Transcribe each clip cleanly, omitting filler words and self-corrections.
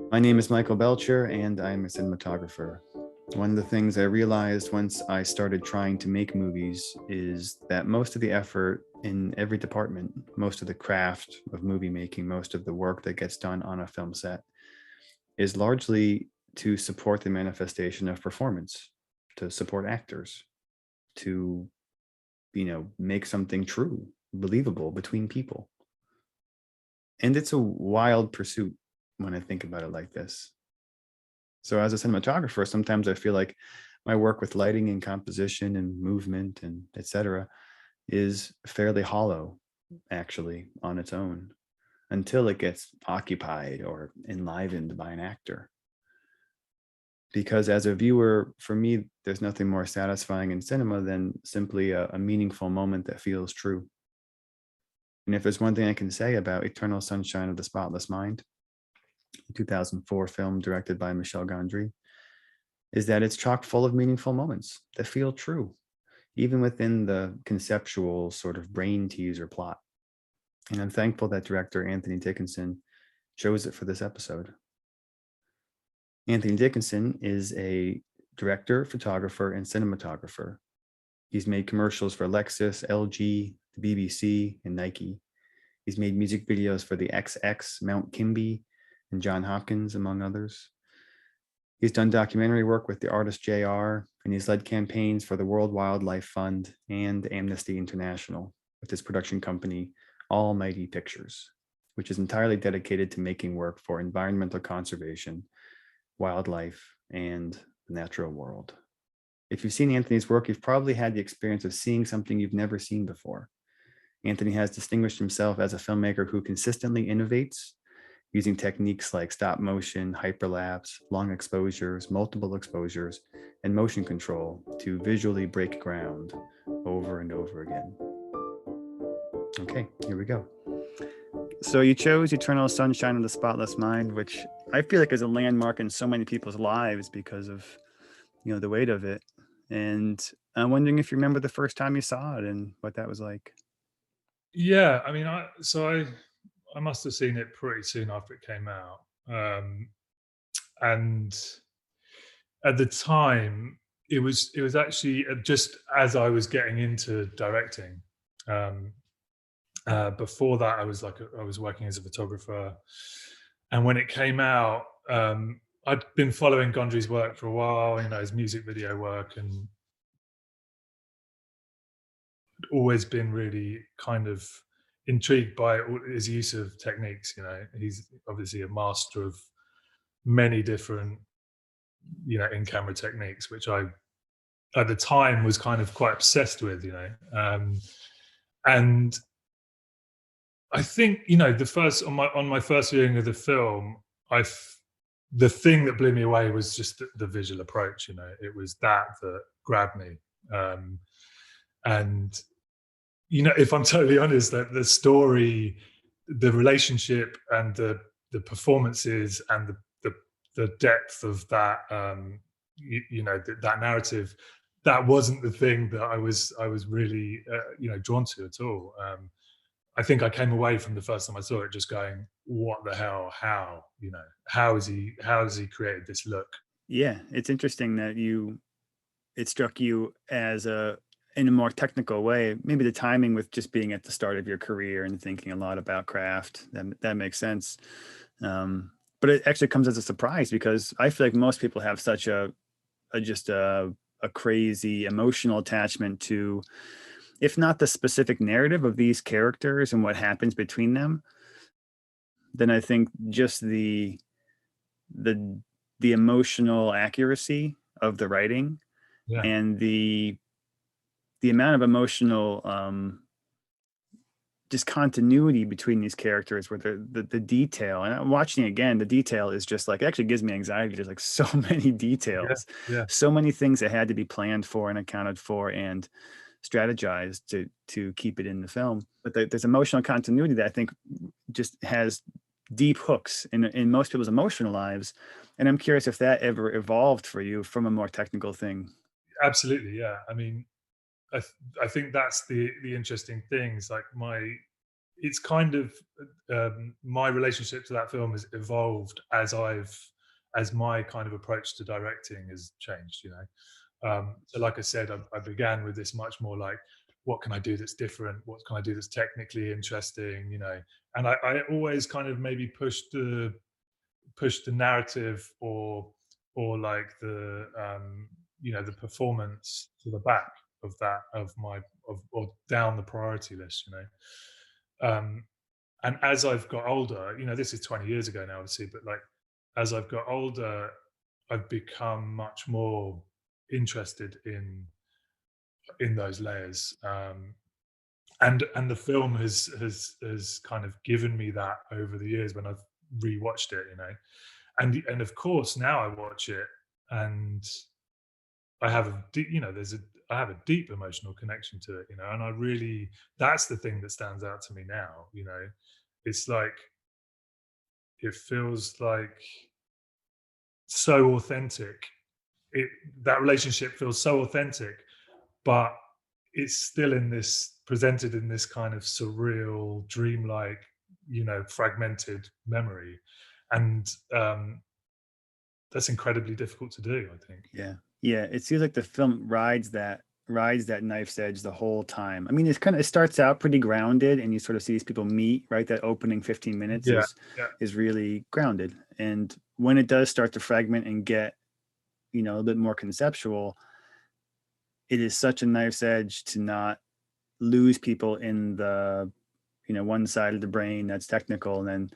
My name is Michael Belcher, and I'm a cinematographer. One of the things I realized once I started trying to make movies is that most of the effort in every department, most of the craft of movie making, most of the work that gets done on a film set is largely to support the manifestation of performance, to support actors, to, make something true, believable between people. And it's a wild pursuit when I think about it like this. So as a cinematographer, sometimes I feel like my work with lighting and composition and movement and etc. is fairly hollow, actually, on its own, until it gets occupied or enlivened by an actor. Because as a viewer, for me, there's nothing more satisfying in cinema than simply a meaningful moment that feels true. And if there's one thing I can say about Eternal Sunshine of the Spotless Mind, a 2004 film directed by Michel Gondry, is that it's chock full of meaningful moments that feel true, even within the conceptual sort of brain teaser plot. And I'm thankful that director Anthony Dickenson chose it for this episode. Anthony Dickinson is a director, photographer, and cinematographer. He's made commercials for Lexus, LG, the BBC, and Nike. He's made music videos for the XX, Mount Kimby, and John Hopkins, among others. He's done documentary work with the artist JR, and he's led campaigns for the World Wildlife Fund and Amnesty International with his production company, Almighty Pictures, which is entirely dedicated to making work for environmental conservation, wildlife, and the natural world. If you've seen Anthony's work, you've probably had the experience of seeing something you've never seen before. Anthony has distinguished himself as a filmmaker who consistently innovates using techniques like stop motion, hyperlapse, long exposures, multiple exposures, and motion control to visually break ground over and over again. Okay, here we go. So you chose Eternal Sunshine of the Spotless Mind, which I feel like is a landmark in so many people's lives because of, the weight of it. And I'm wondering if you remember the first time you saw it and what that was like. Yeah, I mean, I must have seen it pretty soon after it came out, and at the time, it was actually just as I was getting into directing. Um, Before that, I was working as a photographer, and when it came out, I'd been following Gondry's work for a while, his music video work, and always been really kind of intrigued by his use of techniques. He's obviously a master of many different, in-camera techniques, which I at the time was kind of quite obsessed with. And I think the first on my first viewing of the film, the thing that blew me away was just the visual approach. It was that grabbed me. And if I'm totally honest, that the story, the relationship, and the performances, and the depth of that, that narrative, that wasn't the thing that I was really drawn to at all. I think I came away from the first time I saw it just going, "What the hell? How? How has he created this look?" Yeah, it's interesting that it struck you as in a more technical way. Maybe the timing with just being at the start of your career and thinking a lot about craft, that makes sense. But it actually comes as a surprise because I feel like most people have such a crazy emotional attachment to, if not the specific narrative of these characters and what happens between them, then I think just the the emotional accuracy of the writing Yeah, and the amount of emotional just continuity between these characters where the detail, and I'm watching it again, the detail is just like, it actually gives me anxiety. There's like so many yeah, details, yeah. so many things that had to be planned for and accounted for and strategized to keep it in the film. But there's emotional continuity that I think just has deep hooks in most people's emotional lives. And I'm curious if that ever evolved for you from a more technical thing. Absolutely, yeah. I mean, I think that's the interesting thing. It's like it's kind of my relationship to that film has evolved as my kind of approach to directing has changed. So like I said, I began with this much more like, what can I do that's different? What can I do that's technically interesting? And I always kind of maybe push the narrative or like the performance to the back of that of my of or down the priority list. um and as I've got older, this is 20 years ago now, obviously, but like as I've got older, I've become much more interested in those layers. And the film has kind of given me that over the years when I've rewatched it. And of course now I watch it and I have a deep, I have a deep emotional connection to it. And I really, that's the thing that stands out to me now. It's like, it feels like so authentic. it that relationship feels so authentic, but it's still presented in this kind of surreal, dreamlike, fragmented memory. And that's incredibly difficult to do, I think. Yeah. Yeah. It seems like the film rides that knife's edge the whole time. I mean, it starts out pretty grounded and you sort of see these people meet, right? That opening 15 minutes Yeah, is yeah, is really grounded. And when it does start to fragment and get, a little bit more conceptual, it is such a knife's edge to not lose people in the, one side of the brain that's technical and then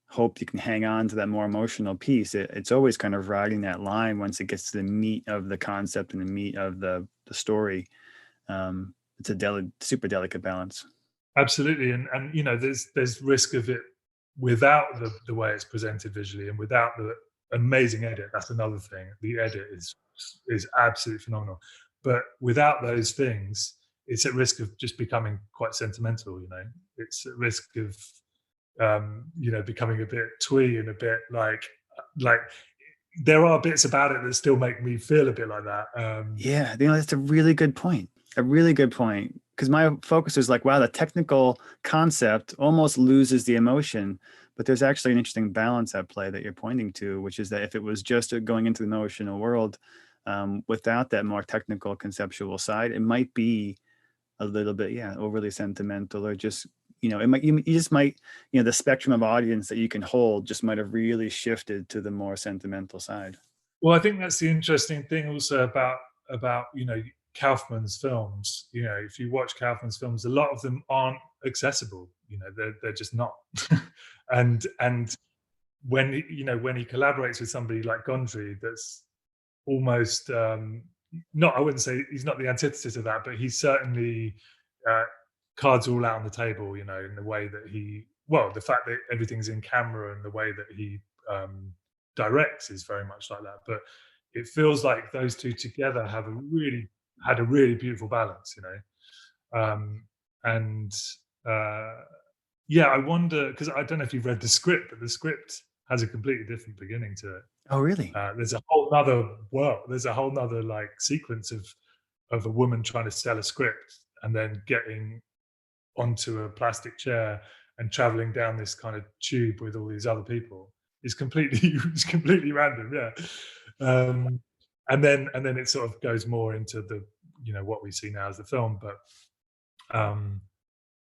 hope you can hang on to that more emotional piece. It's always kind of riding that line once it gets to the meat of the concept and the meat of the story. It's a super delicate balance. absolutely. And there's risk of it without the way it's presented visually and without the amazing edit. That's another thing. The edit is absolutely phenomenal. But without those things, it's at risk of just becoming quite sentimental. It's at risk of becoming a bit twee and a bit like there are bits about it that still make me feel a bit like that. Yeah, that's a really good point. A really good point. Because my focus is like, wow, the technical concept almost loses the emotion, but there's actually an interesting balance at play that you're pointing to, which is that if it was just going into the emotional world, without that more technical conceptual side, it might be a little bit, yeah, overly sentimental, or just, it might, you just might, the spectrum of audience that you can hold just might have really shifted to the more sentimental side. Well, I think that's the interesting thing also about Kaufman's films. If you watch Kaufman's films, a lot of them aren't accessible. They're just not. And when he collaborates with somebody like Gondry, that's almost not. I wouldn't say he's not the antithesis of that, but he's certainly uh, cards all out on the table. In the way that the fact that everything's in camera and the way that he directs is very much like that. But it feels like those two together had a really beautiful balance. And yeah, I wonder, because I don't know if you've read the script, but the script has a completely different beginning to it. Oh, really? There's a whole nother world. There's a whole nother like sequence of a woman trying to sell a script and then getting onto a plastic chair and traveling down this kind of tube with all these other people. It's completely random, yeah. And then it sort of goes more into the what we see now as the film, but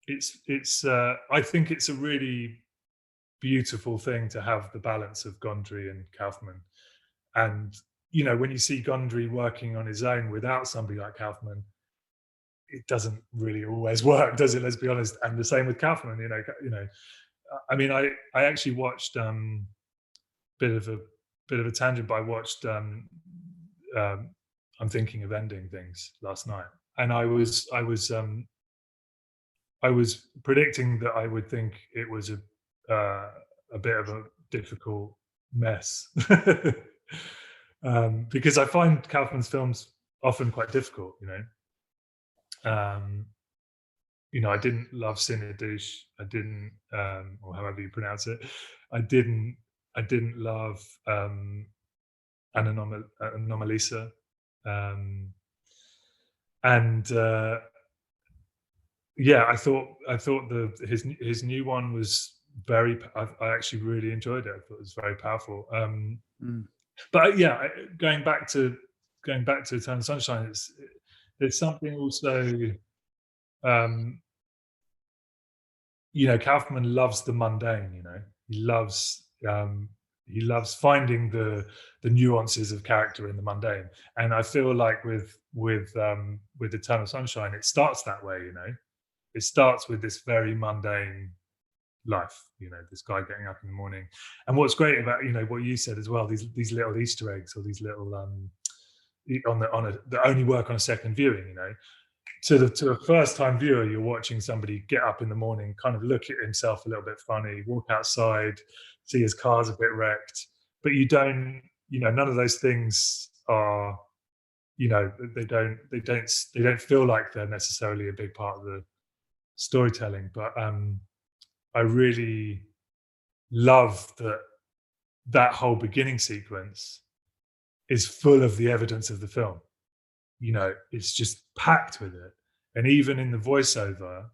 it's I think it's a really beautiful thing to have the balance of Gondry and Kaufman. And when you see Gondry working on his own without somebody like Kaufman, it doesn't really always work, does it? Let's be honest. And the same with Kaufman. I mean, I actually watched bit of a tangent, but I watched I'm Thinking of Ending Things last night, and I was predicting that I would think it was a bit of a difficult mess. Because I find Kaufman's films often quite difficult. I didn't love Cinematographer. I didn't, or however you pronounce it. I didn't. I didn't love Anomalisa, and yeah, I thought his new one was I actually really enjoyed it. I thought it was very powerful. Mm. But yeah, going back to Eternal Sunshine, there's something also. Um, Kaufman loves the mundane. He loves he loves finding the nuances of character in the mundane. And I feel like with Eternal Sunshine, it starts that way. It starts with this very mundane life. This guy getting up in the morning, and what's great about what you said as well, these little Easter eggs or these little that only work on a second viewing. To a first time viewer, you're watching somebody get up in the morning, kind of look at himself a little bit funny, walk outside, see his car's a bit wrecked, but you don't, none of those things are, they don't feel like they're necessarily a big part of the storytelling. But I really love that whole beginning sequence is full of the evidence of the film. It's just packed with it. And even in the voiceover,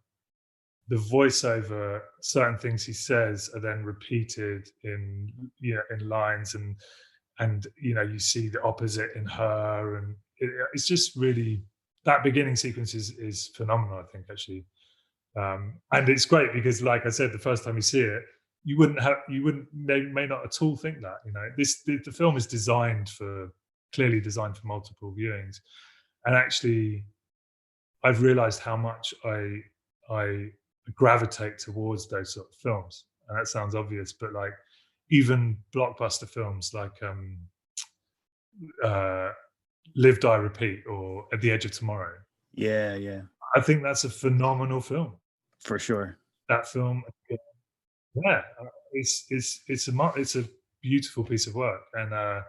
certain things he says are then repeated in lines, and you see the opposite in her, and it's just really, that beginning sequence is phenomenal, I think, actually. And it's great because, like I said, the first time you see it, you wouldn't may not at all think that. The film is clearly designed for multiple viewings. And actually, I've realized how much I gravitate towards those sort of films. And that sounds obvious, but like even blockbuster films like uh, Live, Die, Repeat or At the Edge of Tomorrow, Yeah, yeah, I think that's a phenomenal film. for sure. That film, yeah, it's a beautiful piece of work. And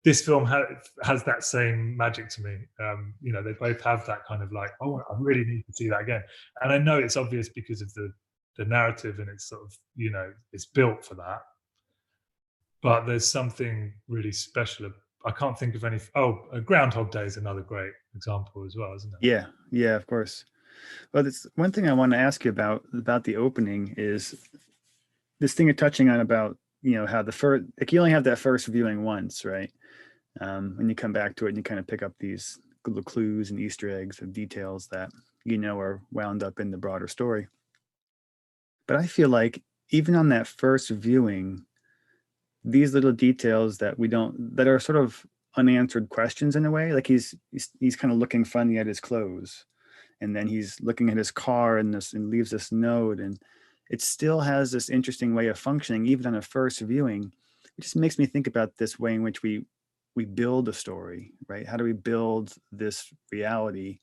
this film has that same magic to me. They both have that kind of like, oh, I really need to see that again. And I know it's obvious because of the narrative, and it's sort of, it's built for that. But there's something really special. I can't think of any. Oh, Groundhog Day is another great example as well, isn't it? Yeah, yeah, of course. Well, it's one thing I want to ask you about the opening is this thing you're touching on about how the first, like, you only have that first viewing once, right? When you come back to it and you kind of pick up these little clues and Easter eggs and details that are wound up in the broader story. But I feel like even on that first viewing, these little details that are sort of unanswered questions in a way, like he's kind of looking funny at his clothes, and then he's looking at his car and leaves this note, and it still has this interesting way of functioning even on a first viewing. It just makes me think about this way in which we build a story, right? How do we build this reality,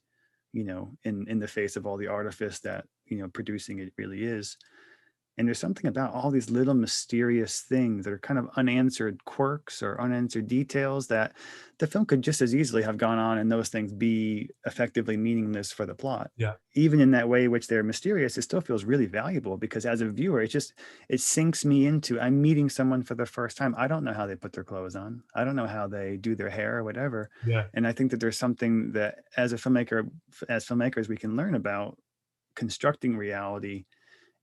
in the face of all the artifice that producing it really is? And there's something about all these little mysterious things that are kind of unanswered quirks or unanswered details that the film could just as easily have gone on and those things be effectively meaningless for the plot. Yeah, Even in that way, which they're mysterious, it still feels really valuable because as a viewer, it sinks me into, I'm meeting someone for the first time. I don't know how they put their clothes on. I don't know how they do their hair or whatever. yeah, And I think that there's something that as filmmakers, we can learn about constructing reality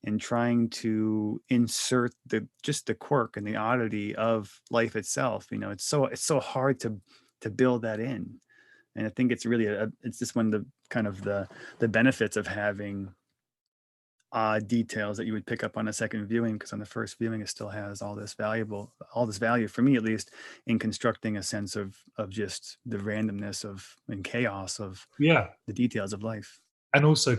and trying to insert the quirk and the oddity of life itself. It's so hard to build that in. And I think it's really it's just one of the kind of the benefits of having odd details that you would pick up on a second viewing, because on the first viewing it still has all this value for me, at least, in constructing a sense of just the randomness of and chaos of yeah. the details of life. And also,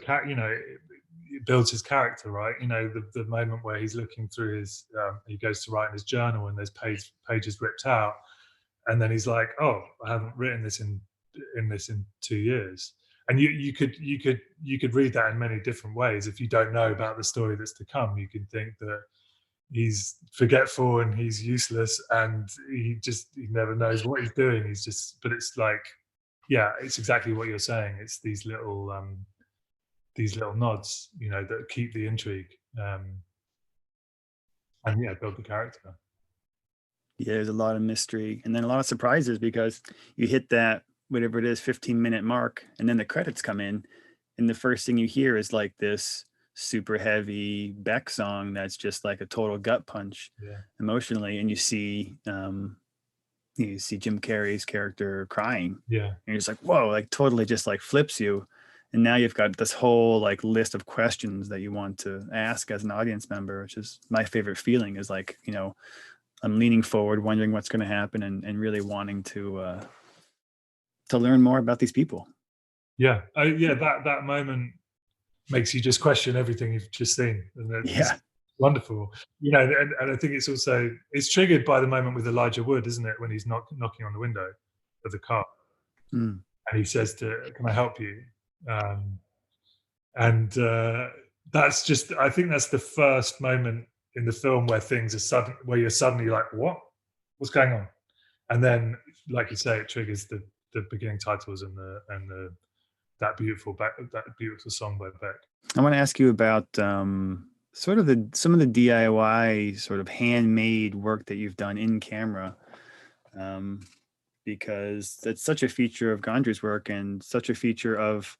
it builds his character, right? The moment where he's looking through he goes to write in his journal, and there's pages ripped out, and then he's like, "Oh, I haven't written this in 2 years." And you could read that in many different ways. If you don't know about the story that's to come, you can think that he's forgetful and he's useless, and he never knows what he's doing. But it's like, yeah, it's exactly what you're saying. It's these little nods, that keep the intrigue, and yeah, build the character. Yeah, there's a lot of mystery and then a lot of surprises because you hit that whatever it is 15-minute mark, and then the credits come in, and the first thing you hear is like this super heavy Beck song that's just like a total gut punch Yeah. emotionally, and you see Jim Carrey's character crying, Yeah. and you're just like, whoa, like totally just like flips you. And now you've got this whole like list of questions that you want to ask as an audience member, which is my favorite feeling, is like, I'm leaning forward, wondering what's going to happen, and really wanting to learn more about these people. Yeah. Yeah. That moment makes you just question everything you've just seen, and it's Yeah. wonderful. And I think it's triggered by the moment with Elijah Wood, isn't it, when he's knocking on the window of the car, Mm. and he says "Can I help you?" Um, and that's just, I think that's the first moment in the film where things are where you're suddenly like, what's going on? And then, like you say, it triggers the beginning titles and the that beautiful song by Beck. I want to ask you about sort of some of the DIY sort of handmade work that you've done in camera, um, because that's such a feature of Gondry's work and such a feature of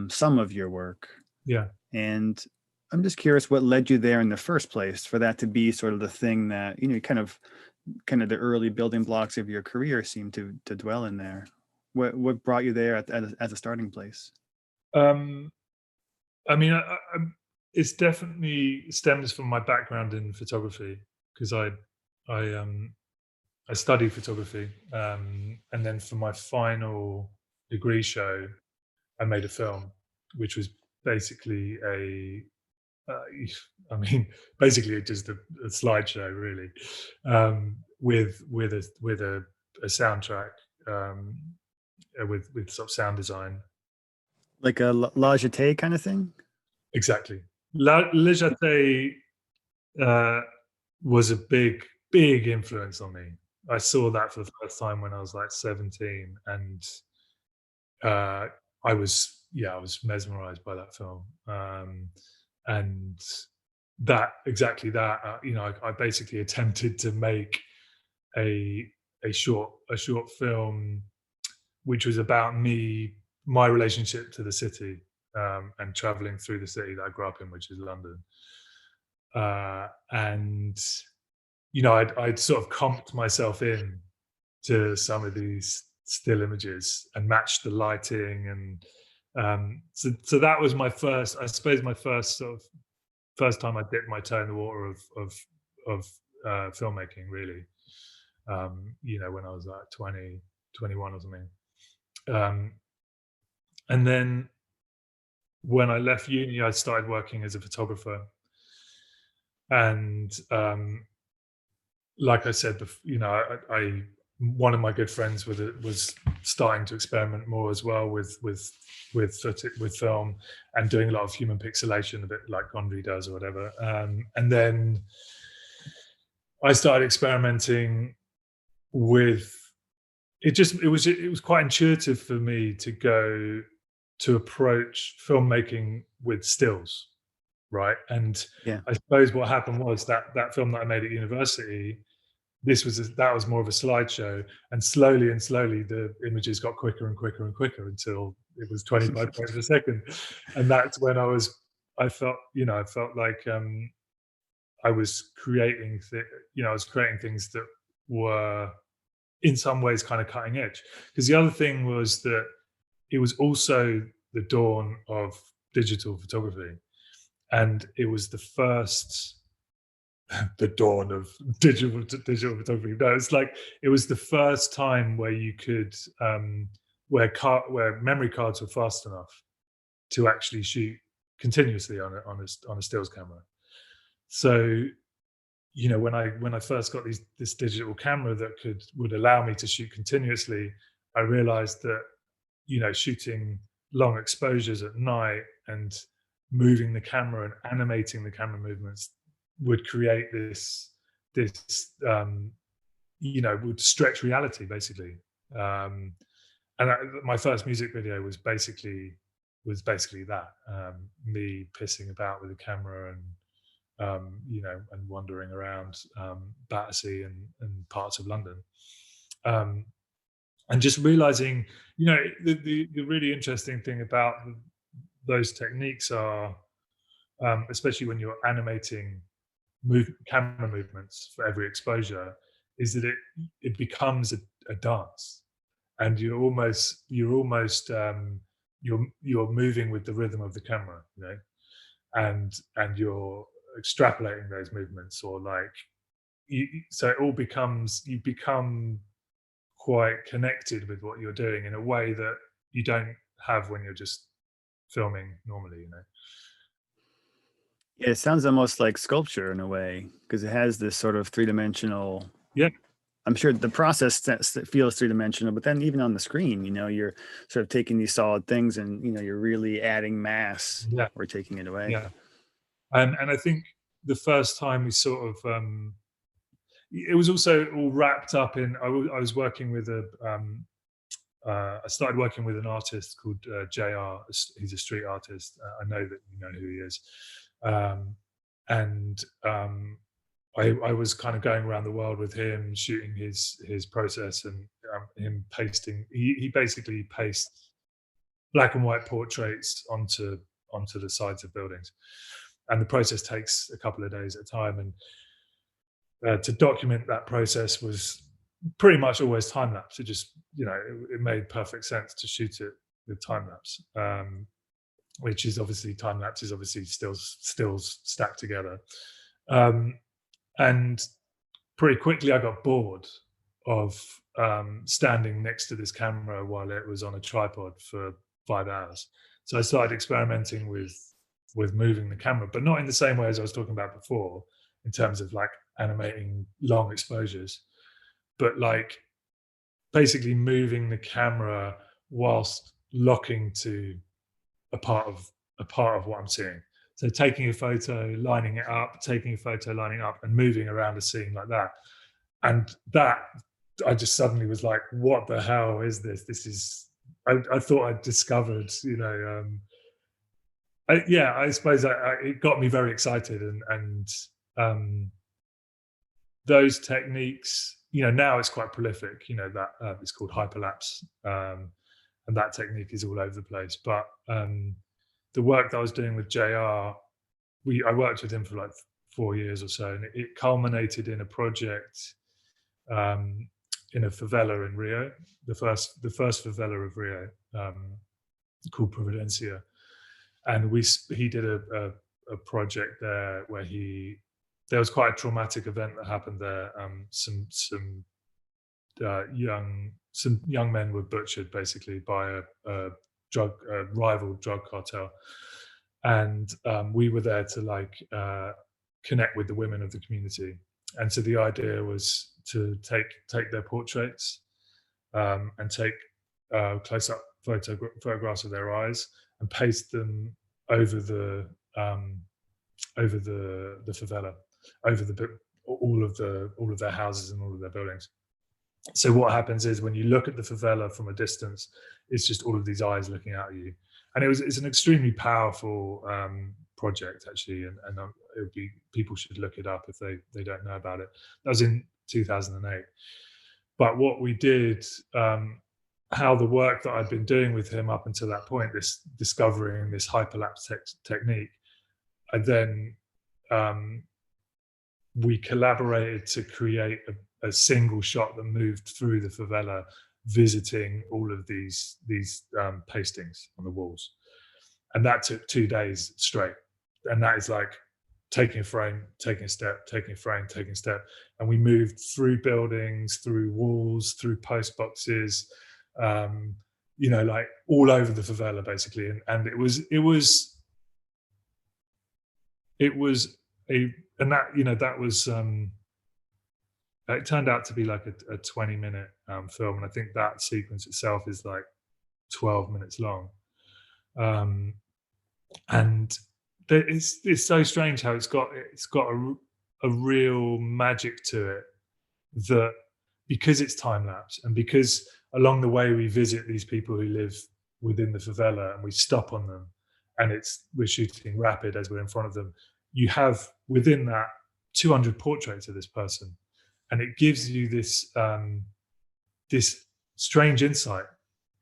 some of your work. Yeah. And I'm just curious what led you there in the first place, for that to be sort of the thing that, kind of the early building blocks of your career seem to dwell in there. What brought you there as a starting place? Um, I mean, it's definitely stems from my background in photography, because I um I studied photography, and then for my final degree show, I made a film, which was basically uh, I mean, basically just a slideshow, really, with a soundtrack, um, with sort of sound design. Like a La Jetée kind of thing? Exactly. Le Jeté uh, was a big influence on me. I saw that for the first time when I was like 17, and uh, I was mesmerized by that film. And exactly that. I basically attempted to make a a short film which was about my relationship to the city, and traveling through the city that I grew up in, which is London. And I'd sort of comped myself in to some of these still images and matched the lighting, and so that was my first, I suppose, my first time I dipped my toe in the water of filmmaking, really. When I was like 20, 21 or something. Um, and then when I left uni, I started working as a photographer, and like I said, I one of my good friends was starting to experiment more as well with film, and doing a lot of human pixelation, a bit like Gondry does or whatever. And then I started experimenting with it. It was quite intuitive for me to approach filmmaking with stills, right? And Yeah. I suppose what happened was that film that I made at university, that was more of a slideshow, and slowly the images got quicker and quicker and quicker until it was 25 frames a second. And that's when I felt like I was creating things that were in some ways kind of cutting edge. Because the other thing was that it was also the dawn of digital photography, and it was the dawn of digital photography. No, it's like it was the first time where you could where memory cards were fast enough to actually shoot continuously on a stills camera. So when I first got this digital camera that would allow me to shoot continuously, I realized that shooting long exposures at night and moving the camera and animating the camera movements would create this would stretch reality, basically. My first music video was basically that, me pissing about with a camera, and wandering around Battersea and parts of London, um, and just realizing, the really interesting thing about those techniques are especially when you're animating camera movements for every exposure, is that it becomes a dance, and you're moving with the rhythm of the camera, and you're extrapolating those movements, or like so it all becomes, you become quite connected with what you're doing in a way that you don't have when you're just filming normally. Yeah, it sounds almost like sculpture in a way because it has this sort of three-dimensional. Yeah, I'm sure the process that feels three-dimensional, but then even on the screen, you're sort of taking these solid things and you're really adding mass yeah, or taking it away. yeah. And I think the first time we sort of it was also all wrapped up in, I was working with I started working with an artist called JR. He's a street artist. I know that you know who he is. Um, and I was kind of going around the world with him, shooting his process, and him pasting. He basically pastes black and white portraits onto the sides of buildings, and the process takes a couple of days at a time. And to document that process was pretty much always time lapse. It just, it made perfect sense to shoot it with time lapse, which is obviously, time lapse is obviously stills stacked together. Um, and pretty quickly I got bored of standing next to this camera while it was on a tripod for 5 hours. So I started experimenting with moving the camera, but not in the same way as I was talking about before, in terms of like animating long exposures, but like basically moving the camera whilst locking to a part of what I'm seeing. So taking a photo, lining it up, taking a photo, lining it up, and moving around a scene like that. And that, I just suddenly was like, what the hell is this? This is, I thought I'd discovered, I suppose it got me very excited, and um, those techniques, now it's quite prolific. That it's called hyperlapse, and that technique is all over the place. But the work that I was doing with JR, I worked with him for like 4 years or so, and it culminated in a project in a favela in Rio, the first favela of Rio, called Providencia. And he did a project there where there was quite a traumatic event that happened there. Some young men were butchered basically by a rival drug cartel, and we were there to connect with the women of the community. And so the idea was to take their portraits, and take close up photographs of their eyes, and paste them over the favela, over all of their houses and all of their buildings. So what happens is, when you look at the favela from a distance, it's just all of these eyes looking at you. And it's an extremely powerful project, actually, and it would be, people should look it up if they don't know about it. That was in 2008. But what we did, how the work that I'd been doing with him up until that point, this discovering this hyperlapse technique, and then we collaborated to create a single shot that moved through the favela, visiting all of these pastings on the walls. And that took 2 days straight. And that is like taking a frame, taking a step, taking a frame, taking a step. And we moved through buildings, through walls, through post boxes, like all over the favela, basically. And it was that was it turned out to be like a 20-minute film, and I think that sequence itself is like 12 minutes long. And it's so strange how it's got a real magic to it, that because it's time lapse, and because along the way we visit these people who live within the favela, and we stop on them, and we're shooting rapid as we're in front of them, you have within that 200 portraits of this person, and it gives you this this strange insight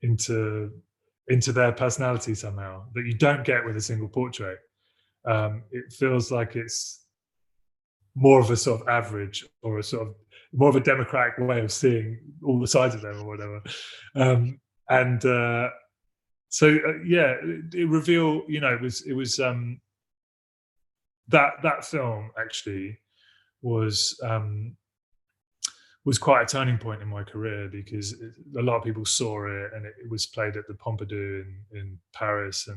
into their personality somehow that you don't get with a single portrait. It feels like it's more of a sort of average, or a sort of more of a democratic way of seeing all the sides of them or whatever. And so yeah, it revealed, that film actually was was quite a turning point in my career, because a lot of people saw it, and it was played at the Pompidou in Paris,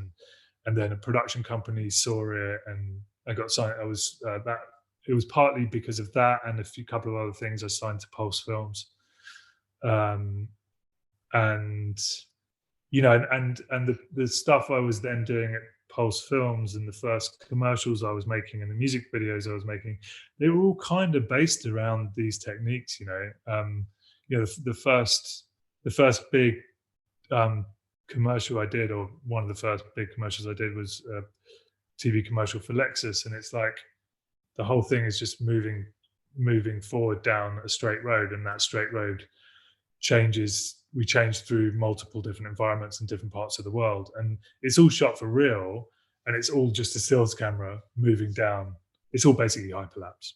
and then a production company saw it, and I got signed. I was that It was partly because of that and a couple of other things. I signed to Pulse Films, um, and the stuff I was then doing at Pulse Films, and the first commercials I was making and the music videos I was making, they were all kind of based around these techniques. The first big commercial I did, or one of the first big commercials I did, was a TV commercial for Lexus, and it's like the whole thing is just moving forward down a straight road, and that straight road we change through multiple different environments in different parts of the world, and it's all shot for real, and it's all just a stills camera moving down. It's all basically hyperlapse,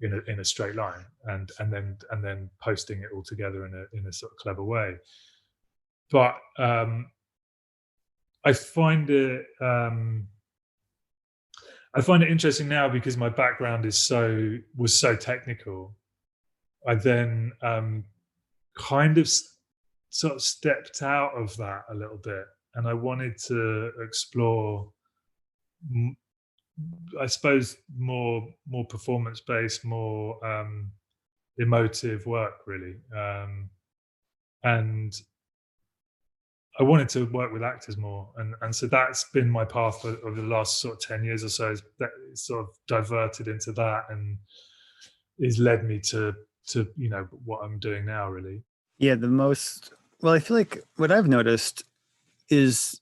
in a straight line, and then posting it all together in a sort of clever way. But I find it interesting now, because my background was so technical. I then kind of sort of stepped out of that a little bit, and I wanted to explore, I suppose, more performance based, more emotive work, really, and I wanted to work with actors more, and so that's been my path over the last sort of 10 years or so. That sort of diverted into that, and has led me to what I'm doing now, really. Yeah, I feel like what I've noticed is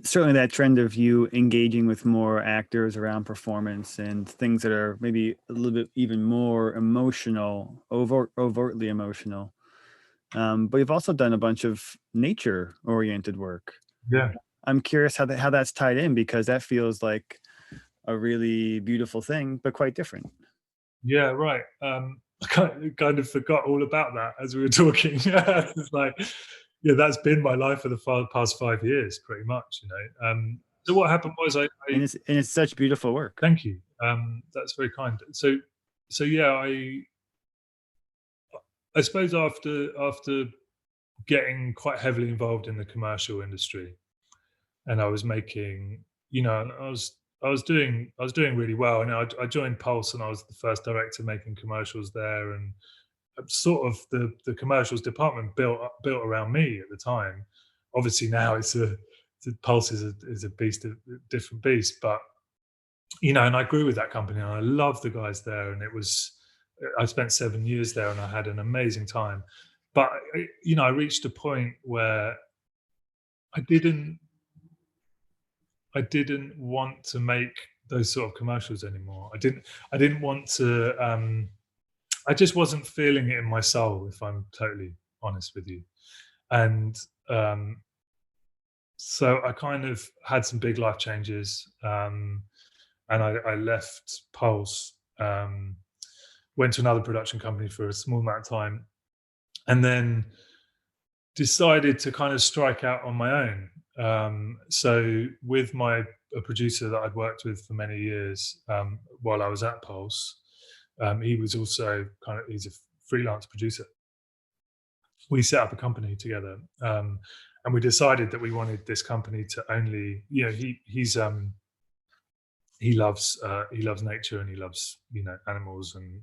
certainly that trend of you engaging with more actors around performance and things that are maybe a little bit even more emotional, overtly emotional. But you've also done a bunch of nature-oriented work. Yeah. I'm curious how that's tied in, because that feels like a really beautiful thing, but quite different. Yeah, right. I kind of forgot all about that as we were talking. It's like, yeah, that's been my life for the past 5 years, pretty much. So what happened was, And it's such beautiful work. thank you. That's very kind. So yeah, I suppose after getting quite heavily involved in the commercial industry, and I was making, I was doing really well, and I joined Pulse, and I was the first director making commercials there, and sort of the commercials department built around me at the time. Obviously now Pulse is a beast, a different beast, but and I grew with that company, and I loved the guys there, and I spent 7 years there, and I had an amazing time. But I reached a point where I didn't want to make those sort of commercials anymore. I didn't want to. I just wasn't feeling it in my soul, if I'm totally honest with you. And so I kind of had some big life changes, and I left Pulse, went to another production company for a small amount of time, and then decided to kind of strike out on my own. So with a producer that I'd worked with for many years, while I was at Pulse, he was also he's a freelance producer. We set up a company together, and we decided that we wanted this company to only, he loves nature, and he loves animals, and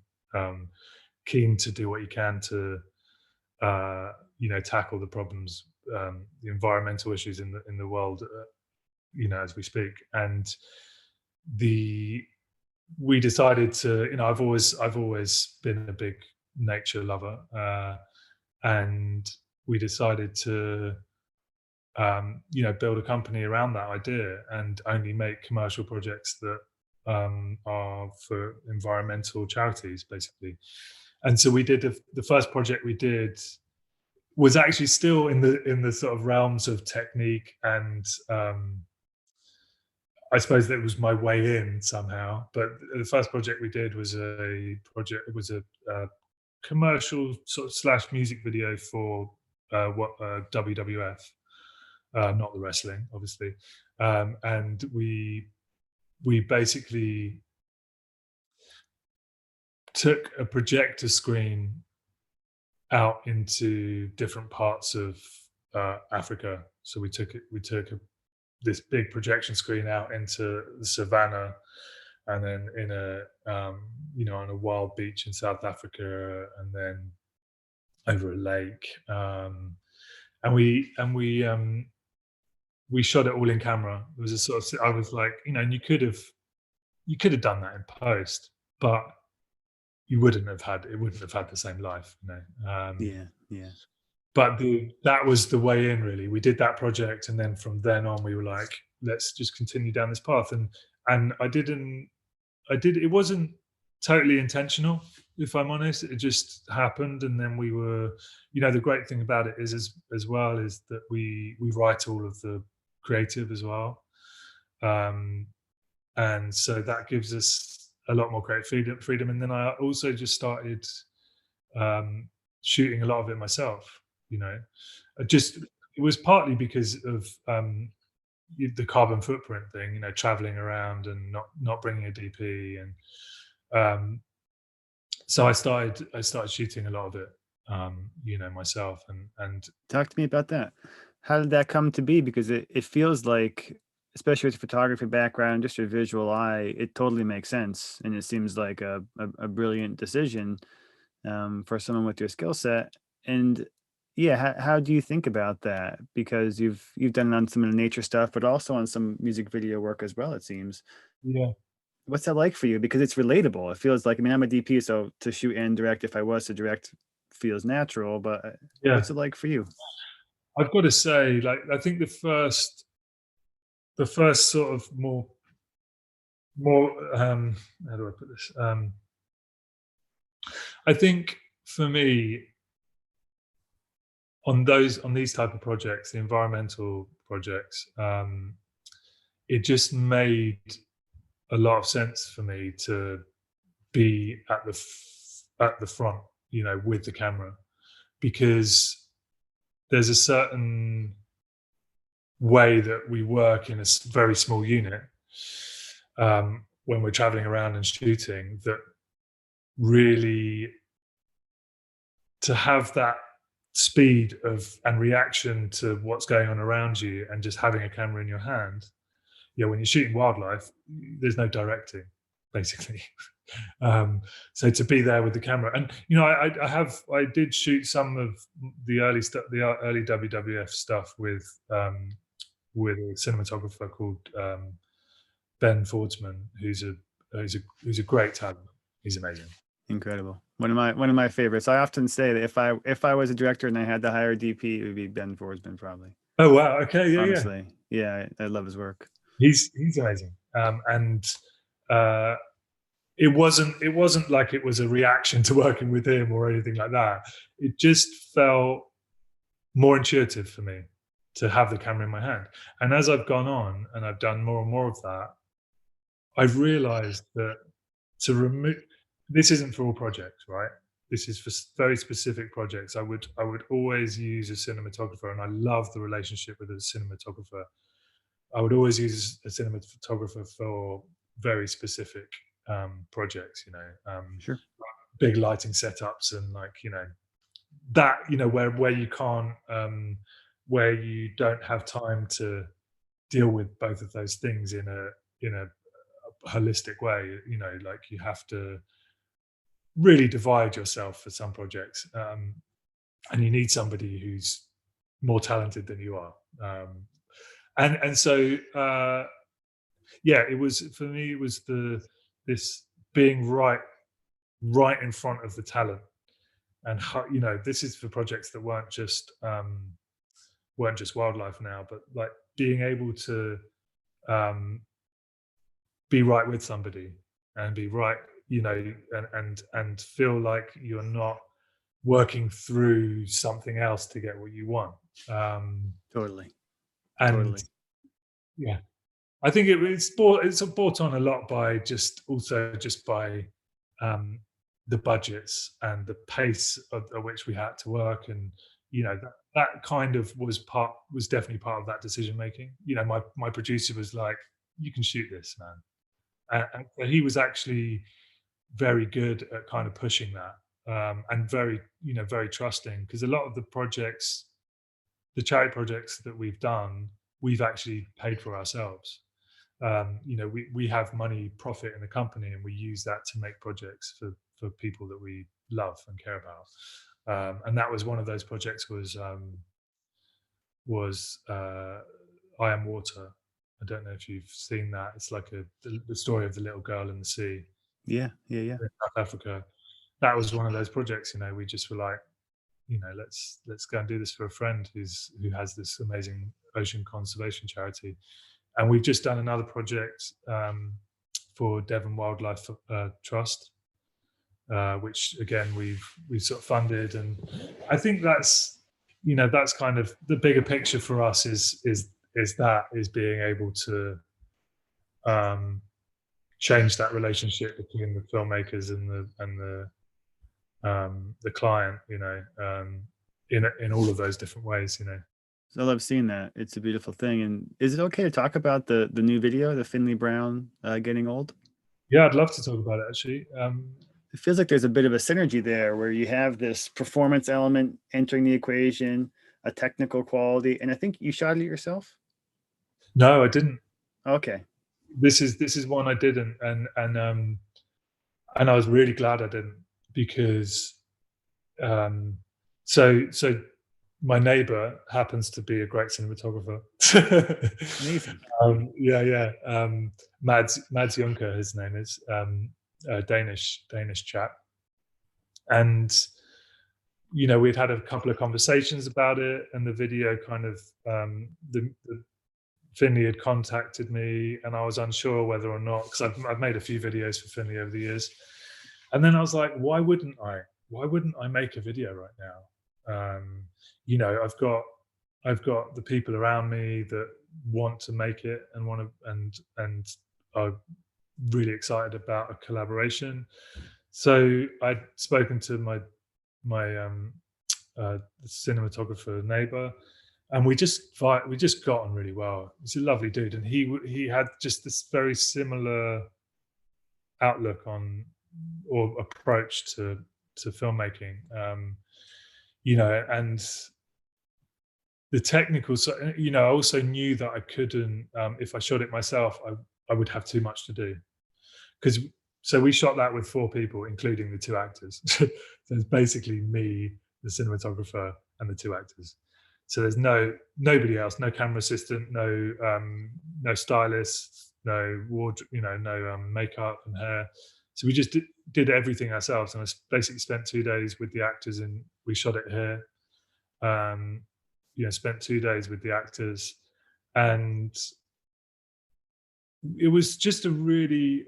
keen to do what he can to tackle the problems, the environmental issues in the world, as we speak. And we decided to, I've always been a big nature lover, and we decided to build a company around that idea, and only make commercial projects that are for environmental charities, basically. And so we did the first project we did was actually still in the sort of realms of technique and I suppose that was my way in somehow. But the first project we did was a commercial sort of slash music video for WWF, not the wrestling, obviously. And we basically took a projector screen out into different parts of Africa. So we took this big projection screen out into the savannah, and then in a on a wild beach in South Africa, and then over a lake, and we shot it all in camera. It was a sort of, I was like, and you could have done that in post, but you wouldn't have had, it wouldn't have had the same life, Yeah, yeah. But that was the way in, really. We did that project, and then from then on, we were like, let's just continue down this path. And it wasn't totally intentional, if I'm honest. It just happened, and then we were, the great thing about it is as well is that we write all of the creative as well, and so that gives us a lot more creative freedom. And then I also just started shooting a lot of it myself. It was partly because of the carbon footprint thing, traveling around and not bringing a DP, and so I started shooting a lot of it, myself, and Talk to me about that. How did that come to be? Because it feels like, especially with your photography background, just your visual eye, it totally makes sense, and it seems like a brilliant decision for someone with your skill set. And yeah, how do you think about that? Because you've done it on some of the nature stuff, but also on some music video work as well, it seems. yeah, What's that like for you? Because it's relatable. It feels like, I mean, I'm a DP, so to shoot and direct, if I was to direct, feels natural. But yeah. what's it like for you? I've got to say, like, I think the first sort of more how do I put this? I think for me, on these type of projects, the environmental projects, it just made a lot of sense for me to be at the front, with the camera, because there's a certain way that we work in a very small unit, when we're traveling around and shooting, that really, to have that speed of and reaction to what's going on around you, and just having a camera in your hand. When you're shooting wildlife, there's no directing, basically. So to be there with the camera, and I did shoot some of the early stuff, the early WWF stuff with a cinematographer called Ben Fordsman, who's a great talent. He's amazing. Incredible. One of my favorites. I often say that if I was a director and I had to hire a DP, it would be Ben Forsman, probably. Oh wow! Okay, yeah. Honestly, yeah, I love his work. He's amazing, and uh, it wasn't like it was a reaction to working with him or anything like that. It just felt more intuitive for me to have the camera in my hand. And as I've gone on and I've done more and more of that, I've realized that to remove, this isn't for all projects, right? This is for very specific projects. I would always use a cinematographer, and I love the relationship with a cinematographer. I would always use a cinematographer for very specific projects, Sure. big lighting setups, and like, that, where you can't, where you don't have time to deal with both of those things in a holistic way. Like, you have to really divide yourself for some projects, and you need somebody who's more talented than you are. And so it was, for me, it was this being right in front of the talent. And this is for projects that weren't just wildlife now, but like being able to be right with somebody, and be right, and feel like you're not working through something else to get what you want. Totally. And Totally. yeah, I think it's brought on a lot by just by um, the budgets and the pace at which we had to work, and that kind of was definitely part of that decision making. My producer was like, "You can shoot this, man," and so he was actually very good at kind of pushing that, and very trusting, because a lot of the charity projects that we've done, we've actually paid for ourselves. We have money profit in the company, and we use that to make projects for people that we love and care about. And that was one of those projects, was I Am Water. I don't know if you've seen that. It's like the story of the little girl in the sea Yeah, yeah, yeah. in South Africa. That was one of those projects. We just were like, let's go and do this for a friend who has this amazing ocean conservation charity. And we've just done another project for Devon Wildlife Trust, which again we've sort of funded, and I think that's kind of the bigger picture for us, is being able to change that relationship between the filmmakers and the client, in all of those different ways. So I love seeing that. It's a beautiful thing. And is it okay to talk about the new video, the Finley Brown getting old? Yeah, I'd love to talk about it, actually. It feels like there's a bit of a synergy there where you have this performance element entering the equation, a technical quality, and I think you shot it yourself. No, I didn't. Okay. This is one I didn't, and I was really glad I didn't, because so my neighbor happens to be a great cinematographer. Amazing. Yeah, yeah. Mads Juncker, his name is, a Danish chap, and we'd had a couple of conversations about it, and the video kind of the Finley had contacted me, and I was unsure whether or not, because I've made a few videos for Finley over the years, and then I was like, why wouldn't I? Why wouldn't I make a video right now? I've got the people around me that want to make it and want to, and are really excited about a collaboration. So I'd spoken to my cinematographer neighbor, and we just got on really well. He's a lovely dude, and he had just this very similar outlook on, or approach to filmmaking. And the technical side, I also knew that I couldn't, if I shot it myself, I would have too much to do, because so we shot that with 4 people, including the 2 actors. So it's basically me, the cinematographer, and the 2 actors. So there's nobody else, no camera assistant, no stylist, no wardrobe, no makeup and hair. So we just did everything ourselves, and I basically spent 2 days with the actors, and we shot it here. Spent 2 days with the actors, and it was just a really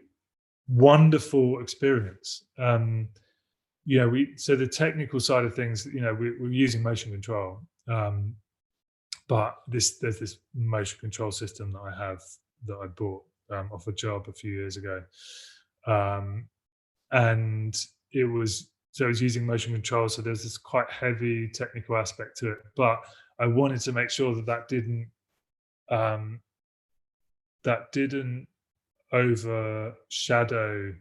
wonderful experience. So the technical side of things, we're using motion control, but there's this motion control system that I have, that I bought off a job a few years ago, and it was using motion control. So there's this quite heavy technical aspect to it, but I wanted to make sure that didn't overshadow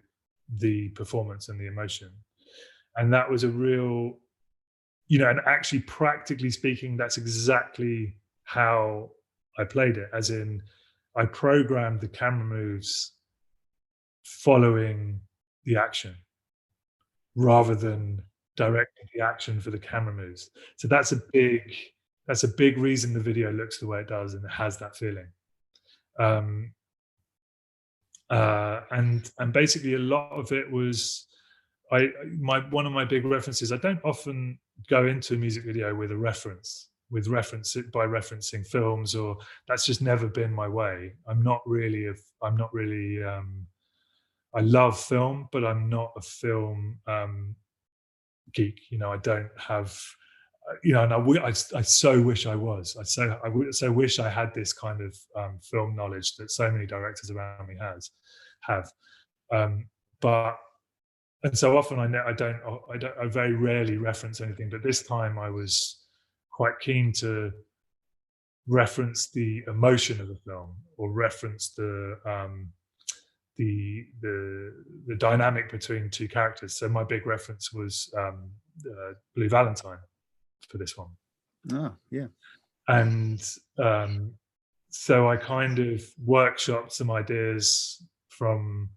the performance and the emotion. And that was a real, and actually, practically speaking, that's exactly how I played it. As in, I programmed the camera moves following the action, rather than directing the action for the camera moves. So that's a big reason the video looks the way it does, and it has that feeling. And basically, a lot of it was, one of my big references. I don't often go into a music video with by referencing films, or that's just never been my way. I'm not really. I love film, but I'm not a film geek. I don't have And I so wish I was. So wish I had this kind of film knowledge that so many directors around me have. Um, but and so often I very rarely reference anything. But this time I was quite keen to reference the emotion of the film, or reference the dynamic between two characters. So my big reference was Blue Valentine for this one. Oh, yeah. And so I kind of workshopped some ideas from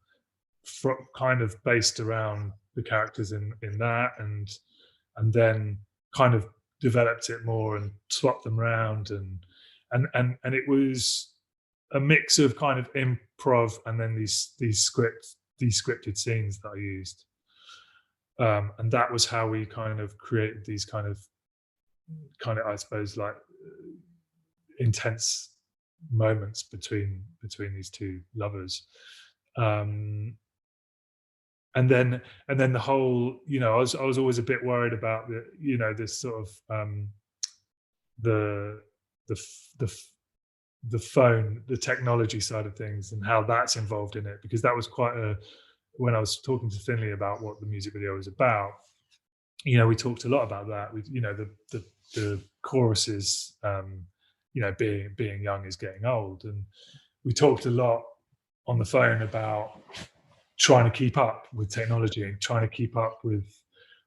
kind of based around the characters in that, and then kind of developed it more and swapped them around, and it was a mix of kind of improv and then these scripted scenes that I used, and that was how we kind of created these kind of I suppose like intense moments between these two lovers. um and then the whole, I was always a bit worried about this sort of the the f- the f- the phone, the technology side of things, and how that's involved in it, because that was quite a when I was talking to Finley about what the music video was about, we talked a lot about that with the choruses, being young is getting old, and we talked a lot on the phone about trying to keep up with technology and trying to keep up with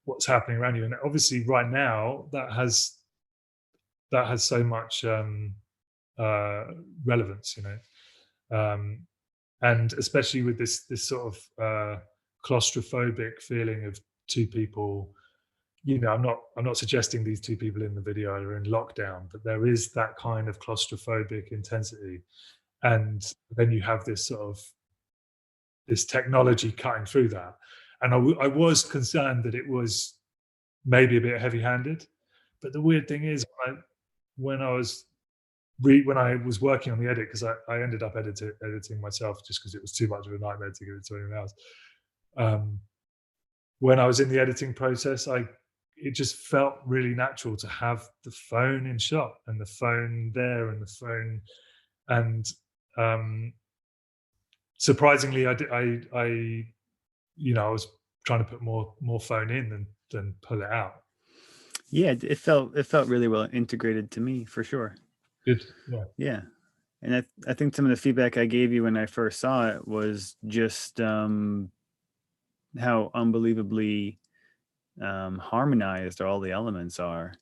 what's happening around you. And obviously right now that has so much uh, relevance, um, and especially with this sort of claustrophobic feeling of two people. I'm not suggesting these two people in the video are in lockdown, but there is that kind of claustrophobic intensity, and then you have this sort of this technology cutting through that. And I was concerned that it was maybe a bit heavy-handed, but the weird thing is, when I was when I was working on the edit, because I ended up editing myself just because it was too much of a nightmare to give it to anyone else. Um, when I was in the editing process, it just felt really natural to have the phone in shot, and the phone there, and the phone, and um, surprisingly, I was trying to put more phone in than pull it out. Yeah, it felt really well integrated to me, for sure. Good, yeah, Yeah. And I think some of the feedback I gave you when I first saw it was just how unbelievably harmonized all the elements are,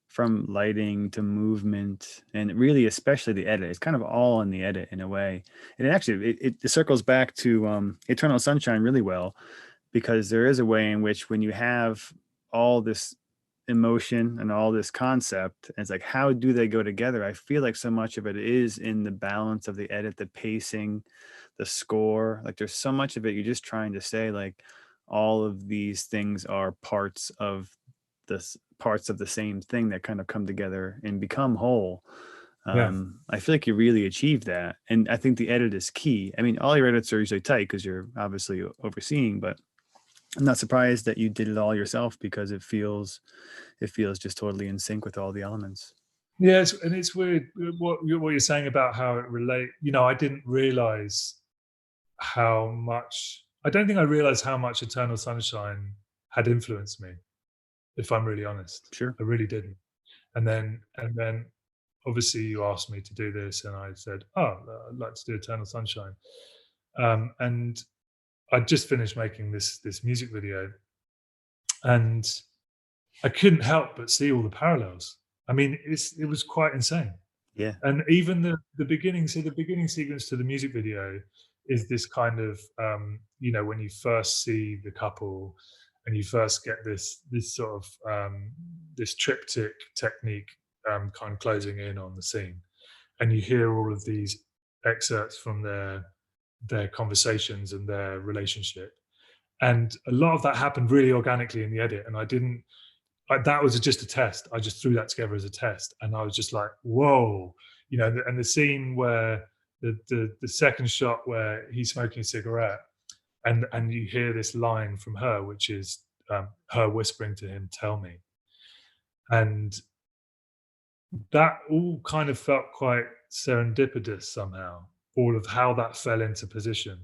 from lighting to movement, and really especially the edit. It's kind of all in the edit in a way. And it circles back to Eternal Sunshine really well, because there is a way in which, when you have all this emotion and all this concept, and it's like, how do they go together? I feel like so much of it is in the balance of the edit, the pacing, the score. Like, there's so much of it you're just trying to say, like, all of these things are parts of the same thing that kind of come together and become whole. yeah. I feel like you really achieved that, and I think the edit is key. I mean, all your edits are usually tight because you're obviously overseeing, but I'm not surprised that you did it all yourself, because it feels just totally in sync with all the elements. Yeah, and it's weird what you're saying about how it relate. I didn't realize how much. I don't think I realized how much Eternal Sunshine had influenced me. If I'm really honest, Sure. I really didn't. And then obviously you asked me to do this, and I said, "Oh, I'd like to do Eternal Sunshine." And I just finished making this music video, and I couldn't help but see all the parallels. I mean, it was quite insane. Yeah. And even the beginning, so the beginning sequence to the music video is this kind of when you first see the couple, and you first get this sort of this triptych technique, kind of closing in on the scene, and you hear all of these excerpts from their conversations and their relationship, and a lot of that happened really organically in the edit, and I didn't that was just a test. I just threw that together as a test, and I was just like, "Whoa!" And the scene where the second shot where he's smoking a cigarette, and you hear this line from her, which is her whispering to him, "Tell me," And that all kind of felt quite serendipitous somehow, all of how that fell into position.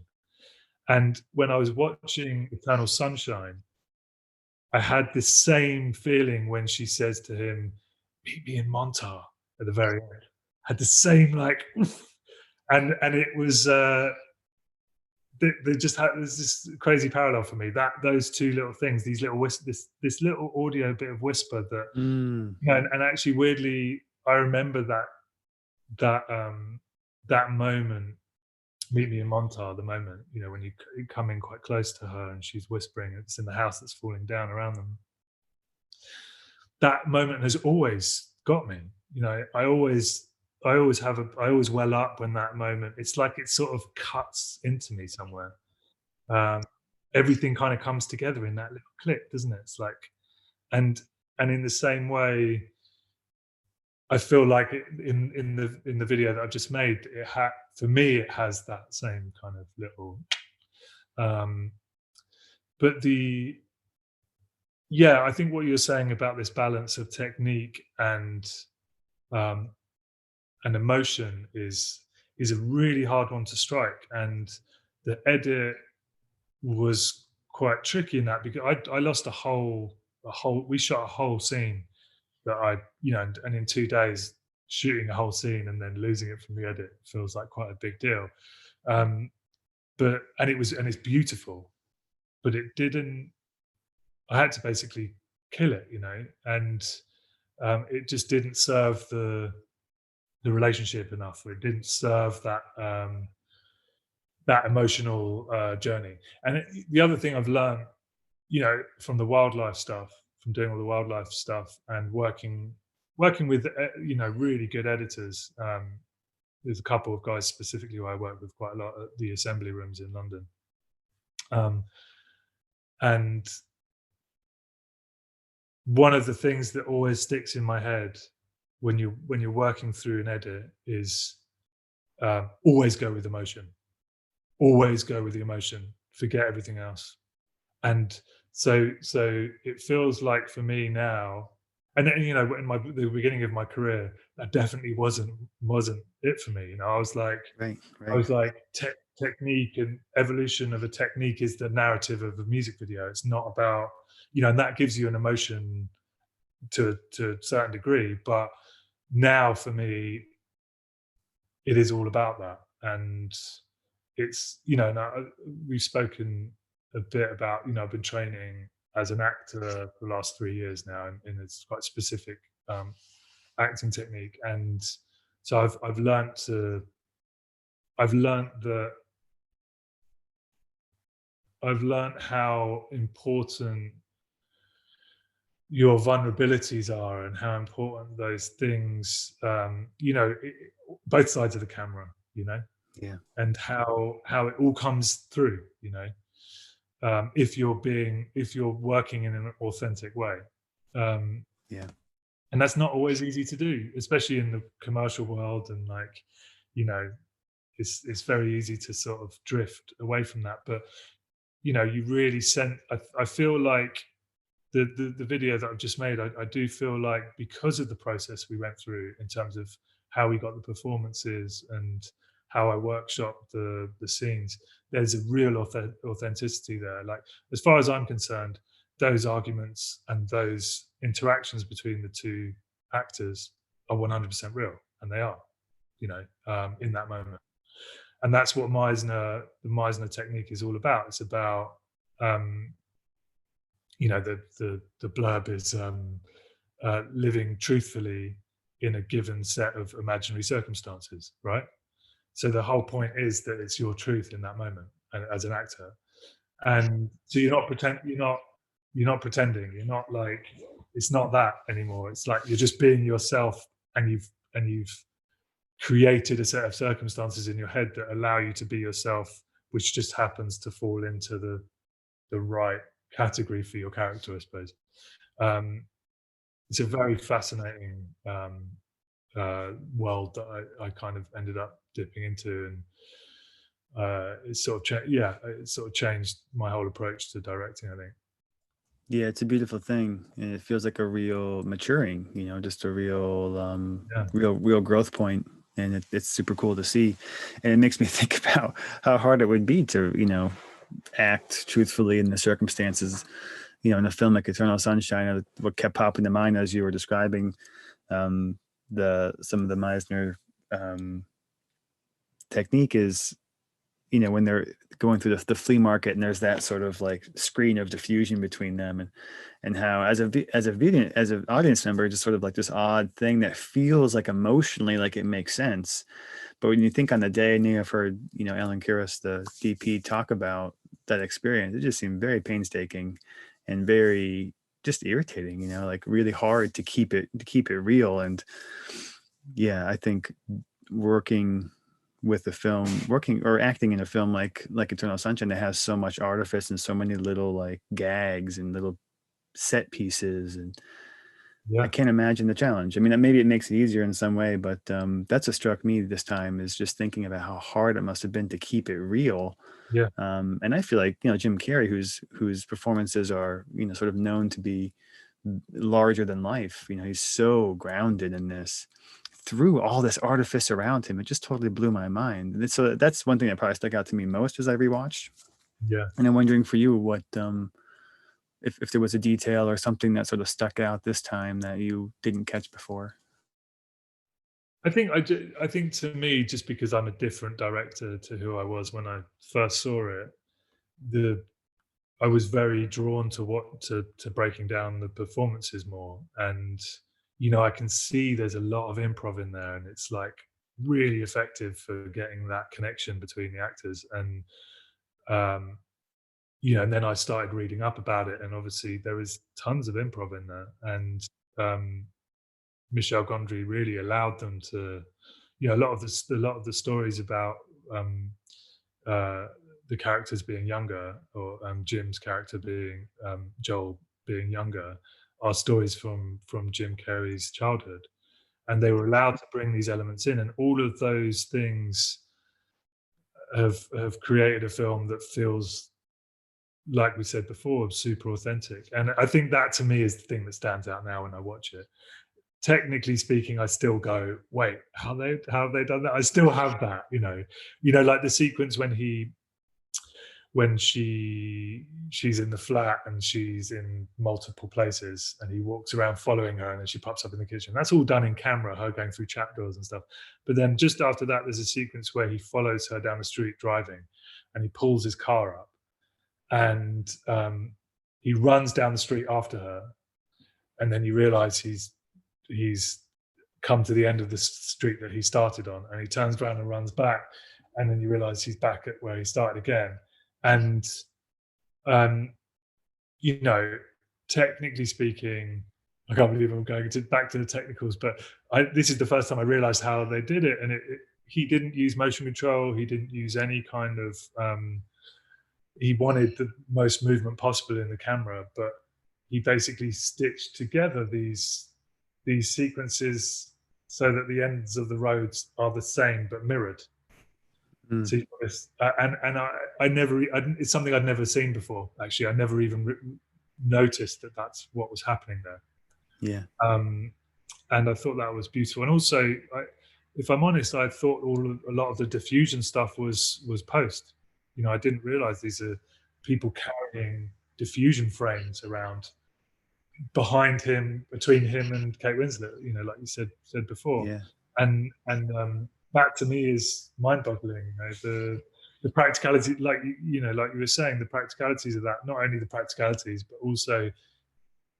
And when I was watching Eternal Sunshine, I had this same feeling when she says to him, "Meet me in Montauk," at the very end. Had the same like, oof. And it was they just had there's this crazy parallel for me, that those two little things, these little this little audio bit of whisper that, Mm. and actually weirdly, I remember that that moment, "Meet me in Montauk," the moment, when you come in quite close to her and she's whispering, it's in the house that's falling down around them. That moment has always got me. I always well up when that moment. It's like it sort of cuts into me somewhere. Um, Everything kind of comes together in that little clip, doesn't it? It's like, and and in the same way, I feel like in the video that I've just made, for me it has that same kind of little. Um, but the Yeah, I think what you're saying about this balance of technique um, and emotion is a really hard one to strike, and the edit was quite tricky in that, because I lost a whole we shot a whole scene that and in 2 days shooting a whole scene and then losing it from the edit feels like quite a big deal. um but and it's beautiful, but it didn't I had to basically kill it, and it just didn't serve the relationship enough, or it didn't serve that emotional journey. And the other thing I've learned, from the wildlife stuff, from doing all the wildlife stuff and working with really good editors. There's a couple of guys specifically who I work with quite a lot at the assembly rooms in London, um, and one of the things that always sticks in my head when you're working through an edit is, always go with emotion. Always go with the emotion. Forget everything else. And so it feels like for me now, and then, in the beginning of my career, that definitely wasn't it for me. Right, I right. was like, technique and evolution of a technique is the narrative of a music video. It's not about, and that gives you an emotion to a certain degree. But now for me, it is all about that. And it's, now we've spoken a bit about, I've been training as an actor for the last 3 years now, in this quite specific um, acting technique. And so I've learned that I've learned how important your vulnerabilities are, and how important those things, both sides of the camera, Yeah, and how it all comes through, if you're working in an authentic way. um, yeah. and that's not always easy to do, especially in the commercial world. And you know it's very easy to sort of drift away from that. But you really I feel like the video that I've just made, I do feel like, because of the process we went through in terms of how we got the performances and how I workshopped the scenes, there's a real authenticity there. Like, as far as I'm concerned, those arguments and those interactions between the two actors are 100% real, and they are, in that moment. And that's what the Meisner technique is all about. It's about, um, the blurb is, living truthfully in a given set of imaginary circumstances, right? So the whole point is that it's your truth in that moment, as an actor. And so you're not pretending. You're not like, it's not that anymore. It's like you're just being yourself, and you've created a set of circumstances in your head that allow you to be yourself, which just happens to fall into the right category for your character, I suppose. Um, it's a very fascinating world that I kind of ended up dipping into, and it sort of changed my whole approach to directing, I think. Yeah, it's a beautiful thing, and it feels like a real maturing, just a real, Yeah, real growth point, and it's super cool to see, and it makes me think about how hard it would be to, act truthfully in the circumstances, in a film like Eternal Sunshine. What kept popping to mind as you were describing um, the some of the Meisner um, technique is, when they're going through the flea market, and there's that sort of like screen of diffusion between them, and how as an audience member, just sort of like this odd thing that feels like emotionally like it makes sense, but when you think on the day, and I've heard Alan Kuras, the DP, talk about that experience, it just seemed very painstaking and very just irritating, like really hard to keep it real. And yeah, I think working with the film, working or acting in a film like Eternal Sunshine, that has so much artifice and so many little like gags and little set pieces, and I yeah, can't imagine the challenge. I mean, maybe it makes it easier in some way, but that's what struck me this time, is just thinking about how hard it must have been to keep it real. yeah, And I feel like Jim Carrey, whose performances are sort of known to be larger than life. He's so grounded in this, through all this artifice around him. It just totally blew my mind. And so that's one thing that probably stuck out to me most as I rewatched. yeah. And I'm wondering for you, what if there was a detail or something that sort of stuck out this time that you didn't catch before. I think to me, just because I'm a different director to who I was when I first saw it, the I was very drawn to breaking down the performances more, and I can see there's a lot of improv in there, and it's like really effective for getting that connection between the actors. And um, and then I started reading up about it, and obviously there is tons of improv in there, and um, Michel Gondry really allowed them to, a lot of the stories about um, uh, the characters being younger, or Jim's character being Joel being younger, are stories from Jim Carrey's childhood, and they were allowed to bring these elements in, and all of those things have created a film that feels, like we said before, super authentic. And I think that to me is the thing that stands out now when I watch it. Technically speaking, I still go, wait, how have they done that? I still have that, like the sequence when she's in the flat and she's in multiple places, and he walks around following her, and then she pops up in the kitchen. That's all done in camera, her going through trapdoors and stuff. But then just after that, there's a sequence where he follows her down the street driving, and he pulls his car up, and he runs down the street after her, and then you realize he's come to the end of the street that he started on, and he turns around and runs back, and then you realize he's back at where he started again. And um, you know, technically speaking, I can't believe I'm going back to the technicals, but this is the first time I realized how they did it. And he didn't use motion control. He didn't use any kind of. He wanted the most movement possible in the camera, but he basically stitched together these sequences so that the ends of the roads are the same but mirrored. Mm, So and I never it's something I'd never seen before. Actually, I never even noticed that that's what was happening there. yeah. Um, and I thought that was beautiful. And also, if I'm honest, I thought a lot of the diffusion stuff was post. I didn't realize these are people carrying diffusion frames around behind him, between him and Kate Winslet. Like you said before, Yeah. and that to me is mind-boggling. The practicality, like like you were saying, the practicalities of that. Not only the practicalities, but also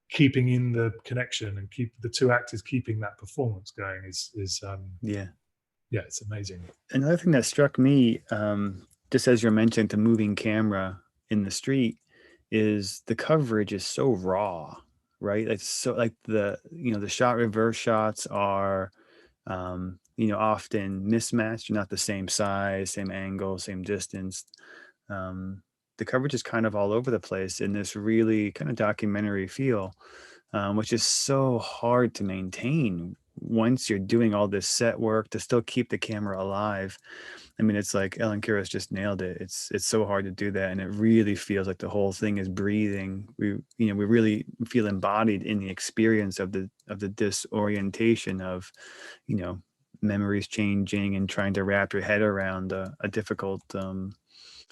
keeping in the connection and keep the two actors keeping that performance going is Yeah. yeah, it's amazing. Another thing that struck me, just as you're mentioning the moving camera in the street, is the coverage is so raw, right? It's so like the shot reverse shots are, often mismatched, not the same size, same angle, same distance. Um, the coverage is kind of all over the place in this really kind of documentary feel, which is so hard to maintain once you're doing all this set work to still keep the camera alive, I mean, it's like Ellen Kuras just nailed it. It's so hard to do that, and it really feels like the whole thing is breathing. We really feel embodied in the experience of the disorientation of, memories changing and trying to wrap your head around a difficult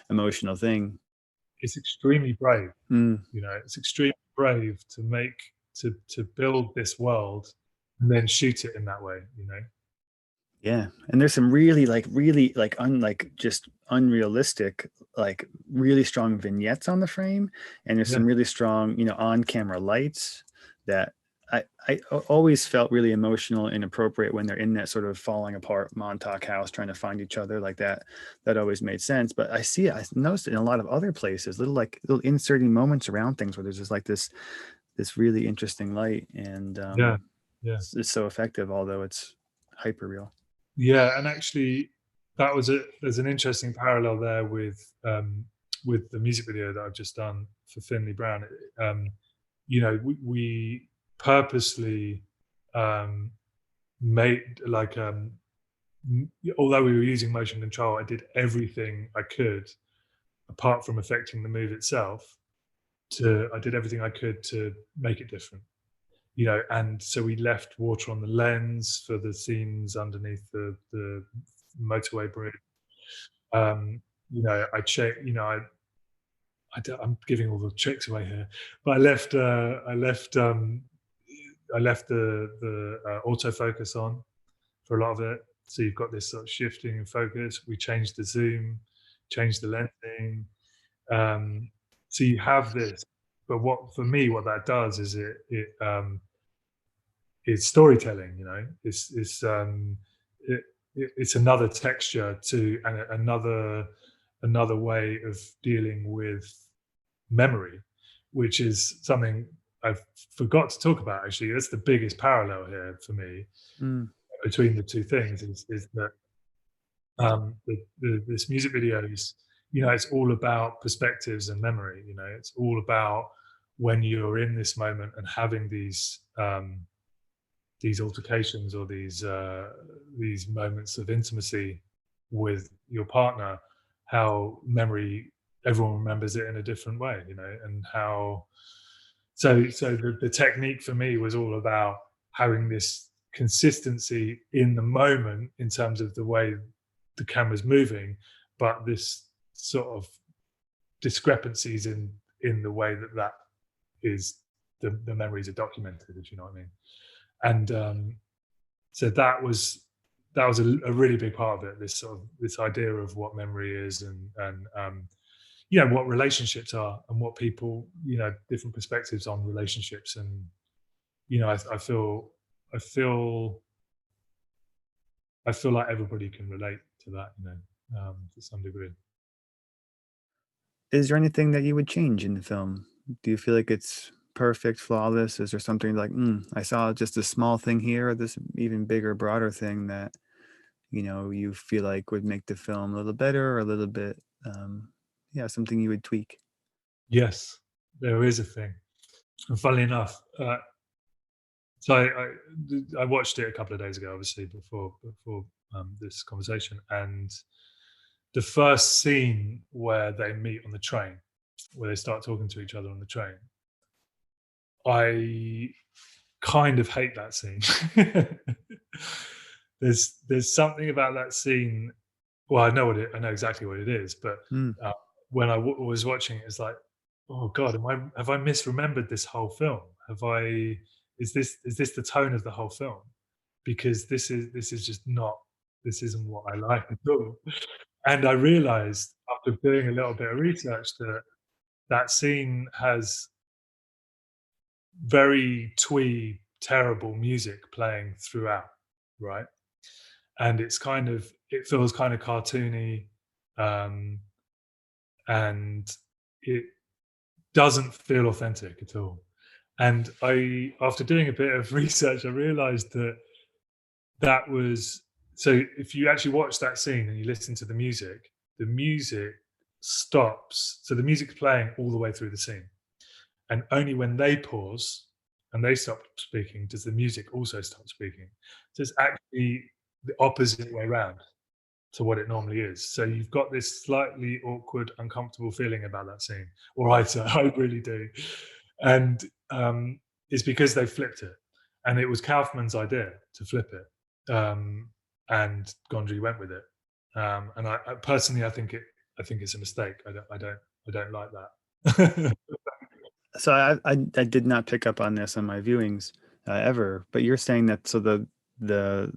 emotional thing. It's extremely brave. Mm. It's extremely brave to build this world and then shoot it in that way. Yeah, and there's some really like unlike just unrealistic, like really strong vignettes on the frame, and there's Yeah, some really strong, on-camera lights that always felt really emotional and appropriate when they're in that sort of falling apart Montauk house trying to find each other like that. That always made sense. But I noticed it in a lot of other places, little inserting moments around things where there's just like this really interesting light, and yeah, yeah. it's so effective, although it's hyper real. Yeah, and actually, there's an interesting parallel there with the music video that I've just done for Finley Brown. We purposely um, made like although we were using motion control, I did everything I could apart from affecting the move itself. I did everything I could to make it different. And so we left water on the lens for the scenes underneath the motorway bridge. I checked. I'm giving all the tricks away here, but I left the autofocus on for a lot of it. So you've got this sort of shifting in focus. We changed the zoom, changed the lensing. So you have this, but what that does is it's storytelling. It's another texture to and another way of dealing with memory, which is something I forgot to talk about. Actually, that's the biggest parallel here for me Mm. between the two things is that this music video is, it's all about perspectives and memory. It's all about when you're in this moment and having these altercations or these moments of intimacy with your partner, how memory everyone remembers it in a different way, and how so the technique for me was all about having this consistency in the moment in terms of the way the camera's moving, but this sort of discrepancies in the way that is the memories are documented, if you know what I mean. And so that was a really big part of it. This idea of what memory is, and what relationships are, and what people, different perspectives on relationships, and I feel I feel like everybody can relate to that, to some degree. Is there anything that you would change in the film? Do you feel like it's perfect, flawless? Is there something like, I saw just a small thing here, or this even bigger, broader thing that, you feel like would make the film a little better or a little bit, yeah, something you would tweak? Yes, there is a thing, and funnily enough, so I watched it a couple of days ago, obviously before this conversation, and the first scene where they meet on the train, where they start talking to each other on the train, I kind of hate that scene. There's something about that scene. Well, I know exactly what it is, but Mm. uh, when I was watching it, it's like, oh God, have I misremembered this whole film? Have I is this the tone of the whole film? Because this is just not, this isn't what I like at all. And I realized after doing a little bit of research that that scene has very twee, terrible music playing throughout, right? And it feels kind of cartoony, um, and it doesn't feel authentic at all. And after doing a bit of research, I realized that was so. If you actually watch that scene and you listen to the music stops. So the music's playing all the way through the scene, and only when they pause and they stop speaking, does the music also stop speaking? So it's actually the opposite way around to what it normally is. So you've got this slightly awkward, uncomfortable feeling about that scene, or I really do, and it's because they flipped it, and it was Kaufman's idea to flip it, and Gondry went with it. And I personally, I think it's a mistake. I don't like that. So I did not pick up on this on my viewings ever, but you're saying that so the the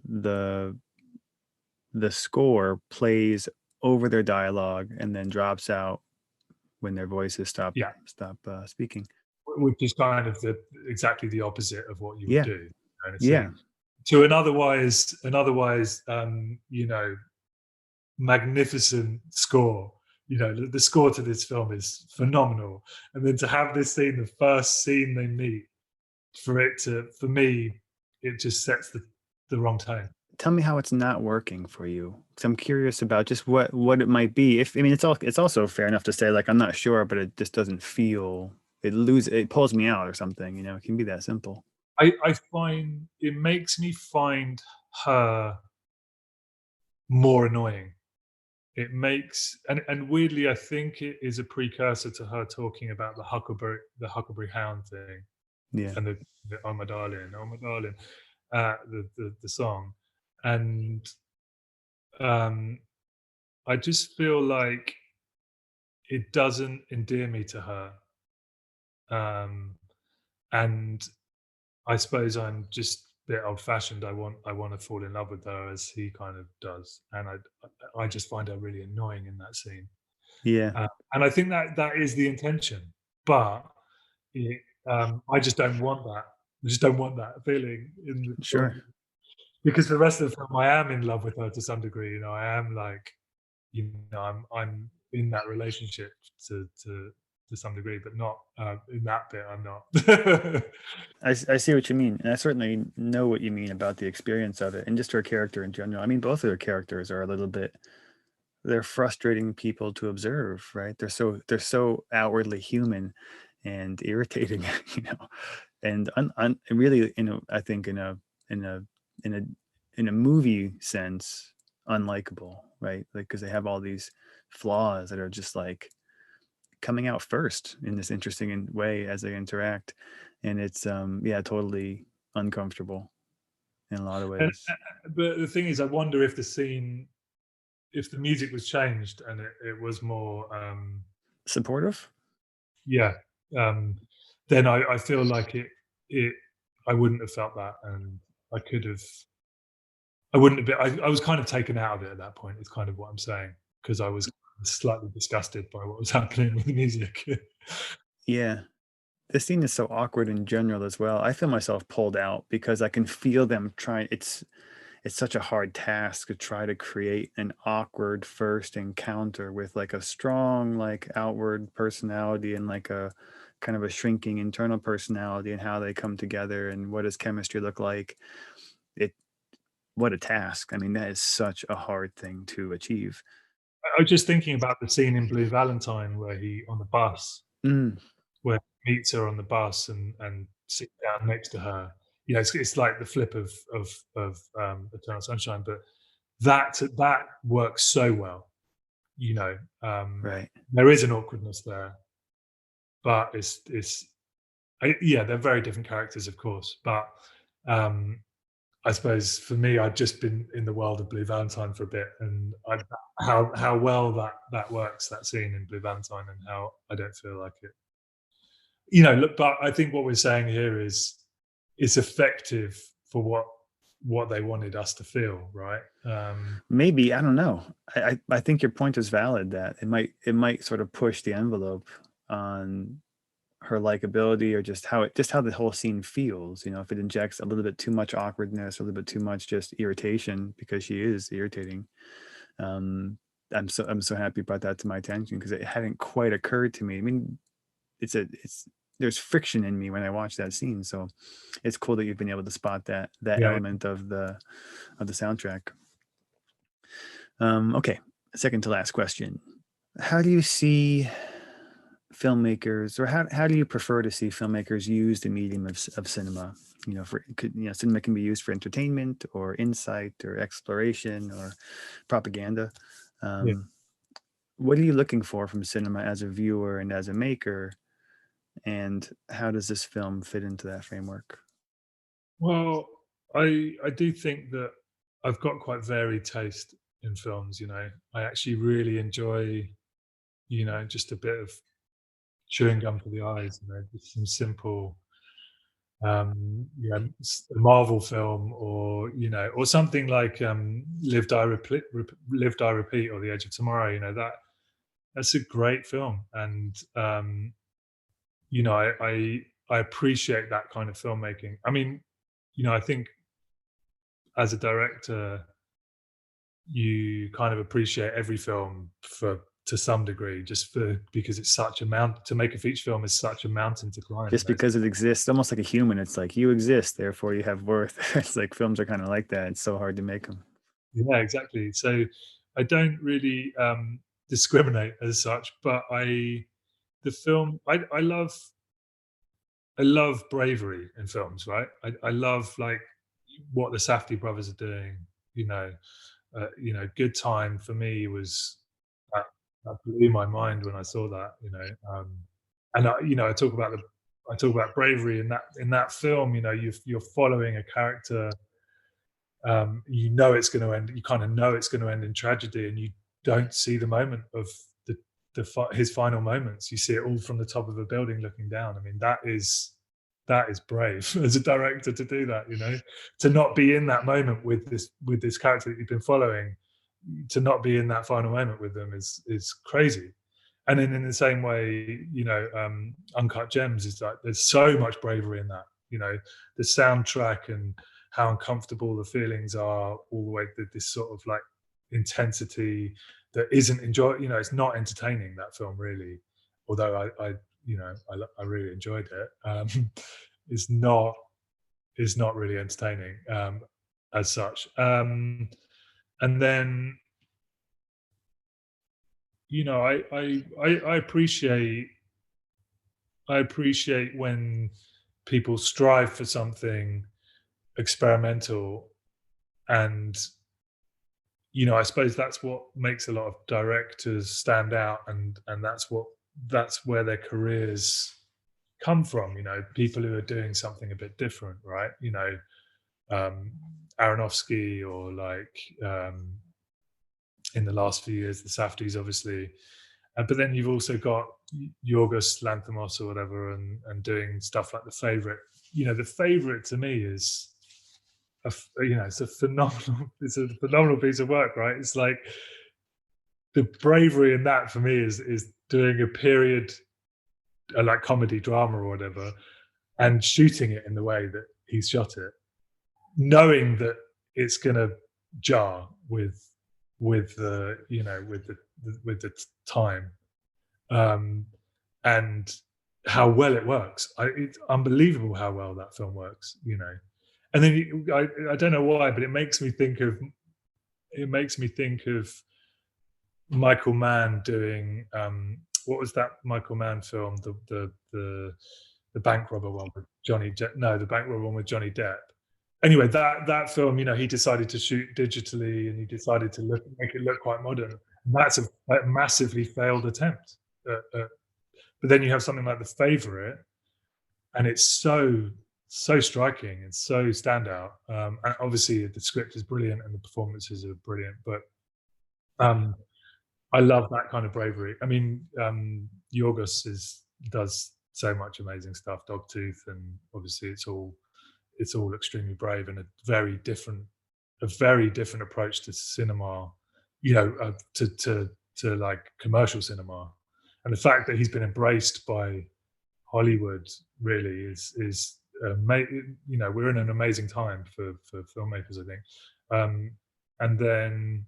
the score plays over their dialogue and then drops out when their voices Yeah, stop speaking. which is kind of exactly the opposite of what you would Yeah, do in a yeah, scene to an otherwise magnificent score. The score to this film is phenomenal, and then to have this scene, the first scene they meet, for me, it just sets the wrong tone. tell me how it's not working for you. 'Cause I'm curious about just what it might be. If I mean, it's also fair enough to say like I'm not sure, but it just doesn't feel it pulls me out or something. It can be that simple. I find it makes me find her more annoying. It makes and weirdly, I think it is a precursor to her talking about the Huckleberry Hound thing, Yeah, and the oh my darling, the song, and um, I just feel like it doesn't endear me to her, and I suppose I'm just a bit old fashioned. I want to fall in love with her as he kind of does, and I just find her really annoying in that scene. yeah, And I think that is the intention, but it, I just don't want that. I just don't want that feeling in the sure. film, because the rest of the film, I am in love with her to some degree. I am like, I'm in that relationship to some degree, but not in that bit. I'm not. I see what you mean, and I certainly know what you mean about the experience of it, and just her character in general. I mean, both of their characters are a little bit they're frustrating people to observe, right? They're so outwardly human and irritating, you know, and really, I think in a in a in a movie sense, unlikable, right? Like because they have all these flaws that are just like coming out first in this interesting way as they interact, and it's yeah, totally uncomfortable in a lot of And, ways. but the thing is, I wonder if the music was changed and it was more, Supportive. yeah, um, then I feel like it I wouldn't have felt that, and I could have. I wouldn't have been. I was kind of taken out of it at that point. Is kind of what I'm saying, because I was slightly disgusted by what was happening with the music. Yeah, this scene is so awkward in general as well. I feel myself pulled out because I can feel them trying. It's such a hard task to try to create an awkward first encounter with like a strong like outward personality and like a kind of a shrinking internal personality and how they come together and what does chemistry look like. It What a task. I mean, that is such a hard thing to achieve. I was just thinking about the scene in Blue Valentine where he on the bus, Mm, where he meets her on the bus and sits down next to her. It's like the flip of Eternal Sunshine, but that works so well. You know, um, right. there is an awkwardness there, but yeah, they're very different characters, of course. But um, I suppose for me, I'd just been in the world of Blue Valentine for a bit, and how well that works, that scene in Blue Valentine, and how I don't feel like it. Look, but I think what we're saying here is it's effective for what they wanted us to feel, right? Maybe, I don't know. I think your point is valid that it might sort of push the envelope on her likability or just how the whole scene feels, if it injects a little bit too much awkwardness, a little bit too much just irritation because she is irritating. Um I'm so happy you brought that to my attention because it hadn't quite occurred to me. I mean, it's there's friction in me when I watch that scene, so it's cool that you've been able to spot that Yeah, element of the soundtrack. Okay, second to last question. How do you see filmmakers, or how do you prefer to see filmmakers use the medium of cinema? Cinema can be used for entertainment or insight or exploration or propaganda. Yeah. What are you looking for from cinema as a viewer and as a maker? And how does this film fit into that framework? Well, I do think that I've got quite varied taste in films. I actually really enjoy, just a bit of chewing gum for the eyes. Just some simple, a Marvel film, or something like Live Die Repeat, Live Die Repeat, or The Edge of Tomorrow. That's a great film, and I appreciate that kind of filmmaking. I mean, I think as a director, you kind of appreciate every film for to some degree, just because it's such a mount to make a feature film is such a mountain to climb. Just because it exists, almost like a human, it's like you exist, therefore you have worth. It's like films are kind of like that. It's so hard to make them. Yeah, exactly. So I don't really discriminate as such, but the film I love bravery in films, right? I love like what the Safdie brothers are doing. Good Time for me was that, that blew my mind when I saw that. And I talk about bravery in that film. You're following a character. It's going to end. You kind of know it's going to end in tragedy, and you don't see the moment of his final moments. You see it all from the top of a building looking down. I mean, that is brave as a director to do that. To not be in that moment with this character that you've been following, to not be in that final moment with them is crazy. And then in the same way, Uncut Gems is like there's so much bravery in that. The soundtrack and how uncomfortable the feelings are, all the way to this sort of like intensity that isn't it's not entertaining, that film, really. Although I really enjoyed it. It's not really entertaining as such. And then I appreciate when people strive for something experimental, and I suppose that's what makes a lot of directors stand out, and that's where their careers come from. People who are doing something a bit different, right? um, Aronofsky, or like in the last few years, the Safdies, obviously. But then you've also got Yorgos Lanthimos or whatever, and doing stuff like The Favourite. The Favourite to me is it's a phenomenal piece of work, right? It's like the bravery in that for me is doing a period, like comedy drama or whatever, and shooting it in the way that he's shot it, knowing that it's going to jar with the with the time, um, and how well it works. It's unbelievable how well that film works. And then I don't know why, but it makes me think of Michael Mann doing what was that Michael Mann film, the bank robber one with Johnny Depp? No, the bank robber one with Johnny Depp. Anyway, that film, he decided to shoot digitally, and he decided to make it look quite modern. And that's a massively failed attempt. But then you have something like The Favourite, and it's so striking and so standout. And obviously, the script is brilliant and the performances are brilliant. But um, I love that kind of bravery. I mean, Yorgos does so much amazing stuff. Dogtooth, and obviously, it's all extremely brave, and a very different approach to cinema. To like commercial cinema, and the fact that he's been embraced by Hollywood really is we're in an amazing time for filmmakers, I think. And then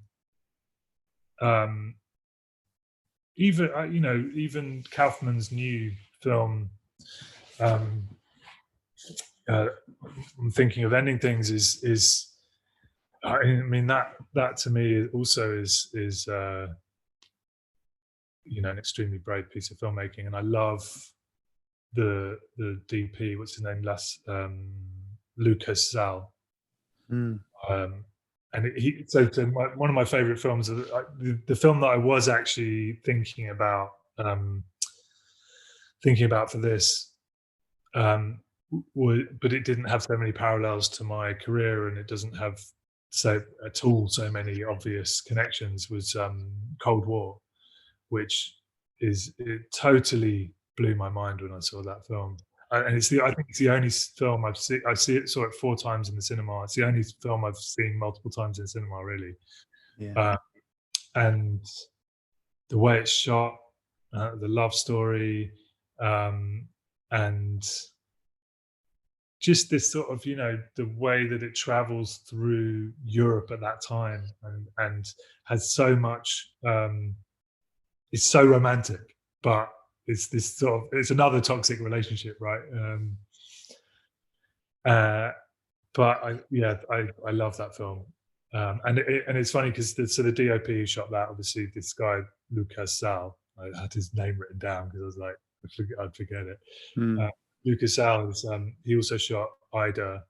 even Kaufman's new film, um, I'm thinking of Ending Things, is I mean that to me also is an extremely brave piece of filmmaking. And I love the DP, what's his name, Lucas Zal. Mm, Um, and one of my favorite films, the film that I was actually thinking about for this, but it didn't have so many parallels to my career, and it doesn't have so many obvious connections, was Cold War, which it totally blew my mind when I saw that film. And I think it's the only film I've seen. Saw it 4 times in the cinema. It's the only film I've seen multiple times in cinema, really. yeah. Uh, and the way it's shot, the love story, um, and just this sort of, the way that it travels through Europe at that time, and has so much. It's so romantic, but it's this sort of, it's another toxic relationship, right? Uh, but I love that film. And it's funny because the DOP who shot that, obviously this guy Lucas Sal, I had his name written down because I was like, I'd forget it. Mm, Uh, Lucas Sal he also shot Ida,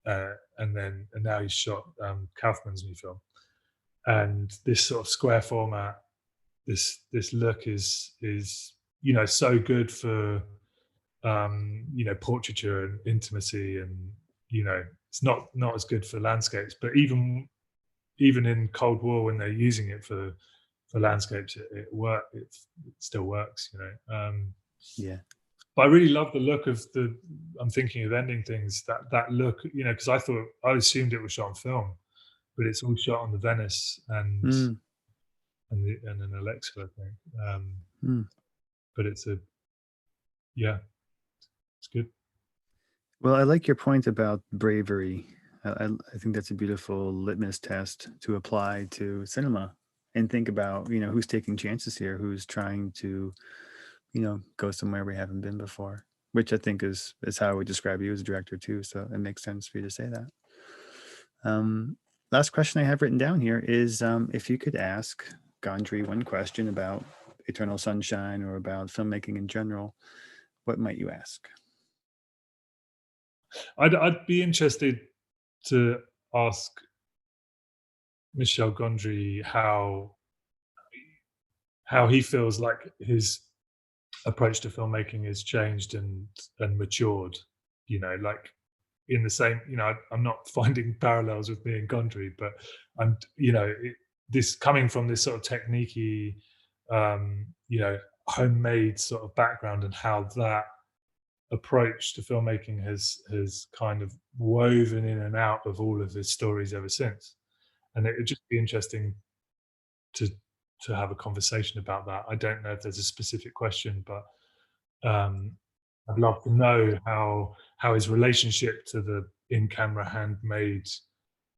and now he's shot Kaufman's new film. And this sort of square format, this look is so good for portraiture and intimacy, and it's not as good for landscapes, but even in Cold War, when they're using it for landscapes, it still works, yeah. but I really love the look of I'm thinking of ending things, that look, because I assumed it was shot on film, but it's all shot on the Venice Mm, and an Alexa, I think. mm. But yeah, it's good. Well, I like your point about bravery. I think that's a beautiful litmus test to apply to cinema and think about, who's taking chances here, who's trying to, go somewhere we haven't been before, which I think is how I would describe you as a director too. So it makes sense for you to say that. Um, Last question I have written down here is if you could ask Gondry one question about Eternal Sunshine or about filmmaking in general, what might you ask? I'd be interested to ask Michel Gondry how he feels like his approach to filmmaking has changed and matured. Like, in the same, I'm not finding parallels with me and Gondry, but I'm, this coming from this sort of techniquey, homemade sort of background, and how that approach to filmmaking has kind of woven in and out of all of his stories ever since. And it'd just be interesting to have a conversation about that. I don't know if there's a specific question, but um, I'd love to know how his relationship to the in-camera handmade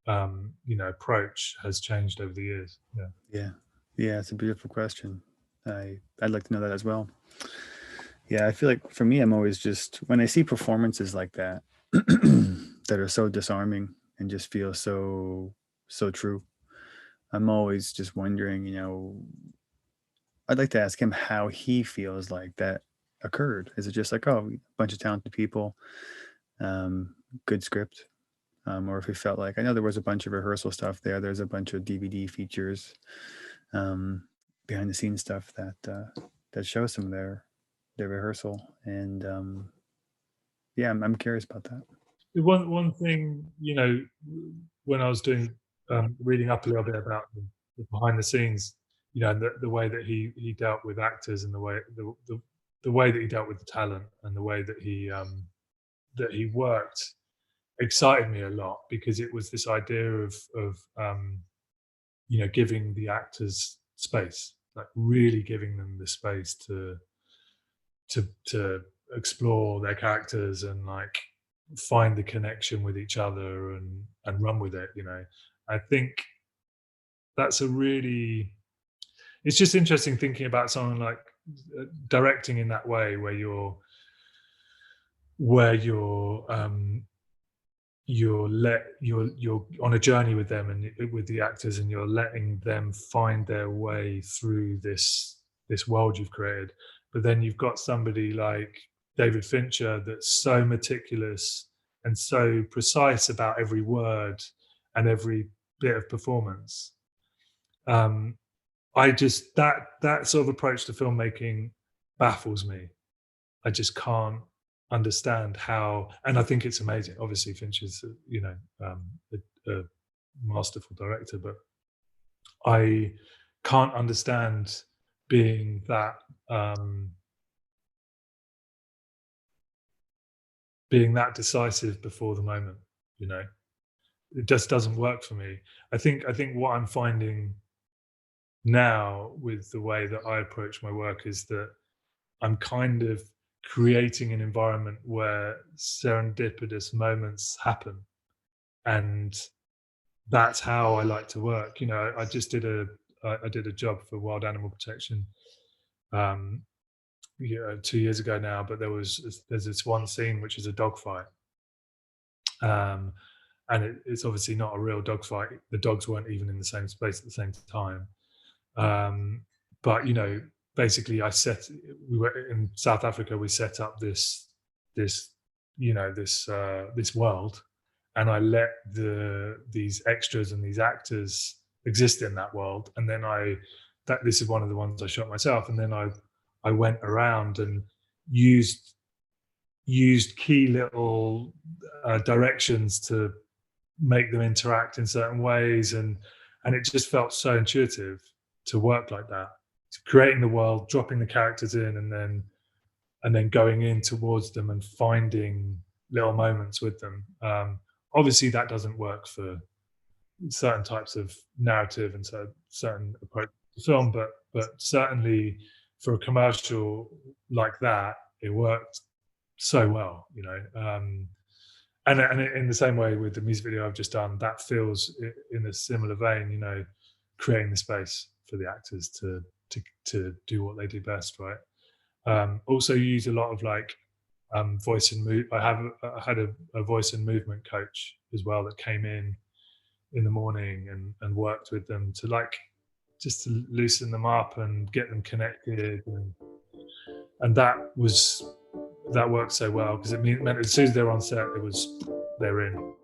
approach has changed over the years. Yeah. Yeah. Yeah, it's a beautiful question. I'd like to know that as well. Yeah, I feel like for me, I'm always just when I see performances like that that are so disarming and just feel so true. I'm always just wondering, I'd like to ask him how he feels like that occurred. Is it just like, oh, a bunch of talented people, um, good script, or if he felt like I know there was a bunch of rehearsal stuff there. There's a bunch of DVD features, um, behind the scenes stuff that shows some of their rehearsal, and yeah, I'm curious about that. One thing, when I was doing reading up a little bit about the behind the scenes, and the way that he dealt with actors, and the way that he dealt with the talent, and the way that he worked, excited me a lot, because it was this idea of giving the actors space, like really giving them the space to explore their characters, and like find the connection with each other, and run with it. I think that's a really, it's just interesting thinking about someone like directing in that way, where you're on a journey with them, and with the actors, and you're letting them find their way through this this world you've created. But then you've got somebody like David Fincher that's so meticulous and so precise about every word and every bit of performance. I just that sort of approach to filmmaking baffles me. I just can't understand how, and I think it's amazing. Obviously, Fincher's a masterful director, but I can't understand being that decisive before the moment. You know, it just doesn't work for me. I think what I'm finding now with the way that I approach my work is that I'm kind of creating an environment where serendipitous moments happen, and that's how I like to work. You know, I did a job for Wild Animal Protection, um, 2 years ago now. But there's this one scene which is a dogfight, um, and it's obviously not a real dogfight. The dogs weren't even in the same space at the same time. But basically, we were in South Africa. We set up this this world, and I let these extras and these actors exist in that world. And then this is one of the ones I shot myself. And then I went around and used key little directions to make them interact in certain ways, and it just felt so intuitive to work like that, to creating the world, dropping the characters in, and then going in towards them and finding little moments with them. Obviously, that doesn't work for certain types of narrative and certain approach to film, but certainly for a commercial like that, it worked so well. And in the same way with the music video I've just done, that feels in a similar vein. Creating the space for the actors to do what they do best, right? Also use a lot of voice and move. I had a voice and movement coach as well that came in the morning and worked with them to just to loosen them up and get them connected, and that worked so well because it meant as soon as they're on set, they're in.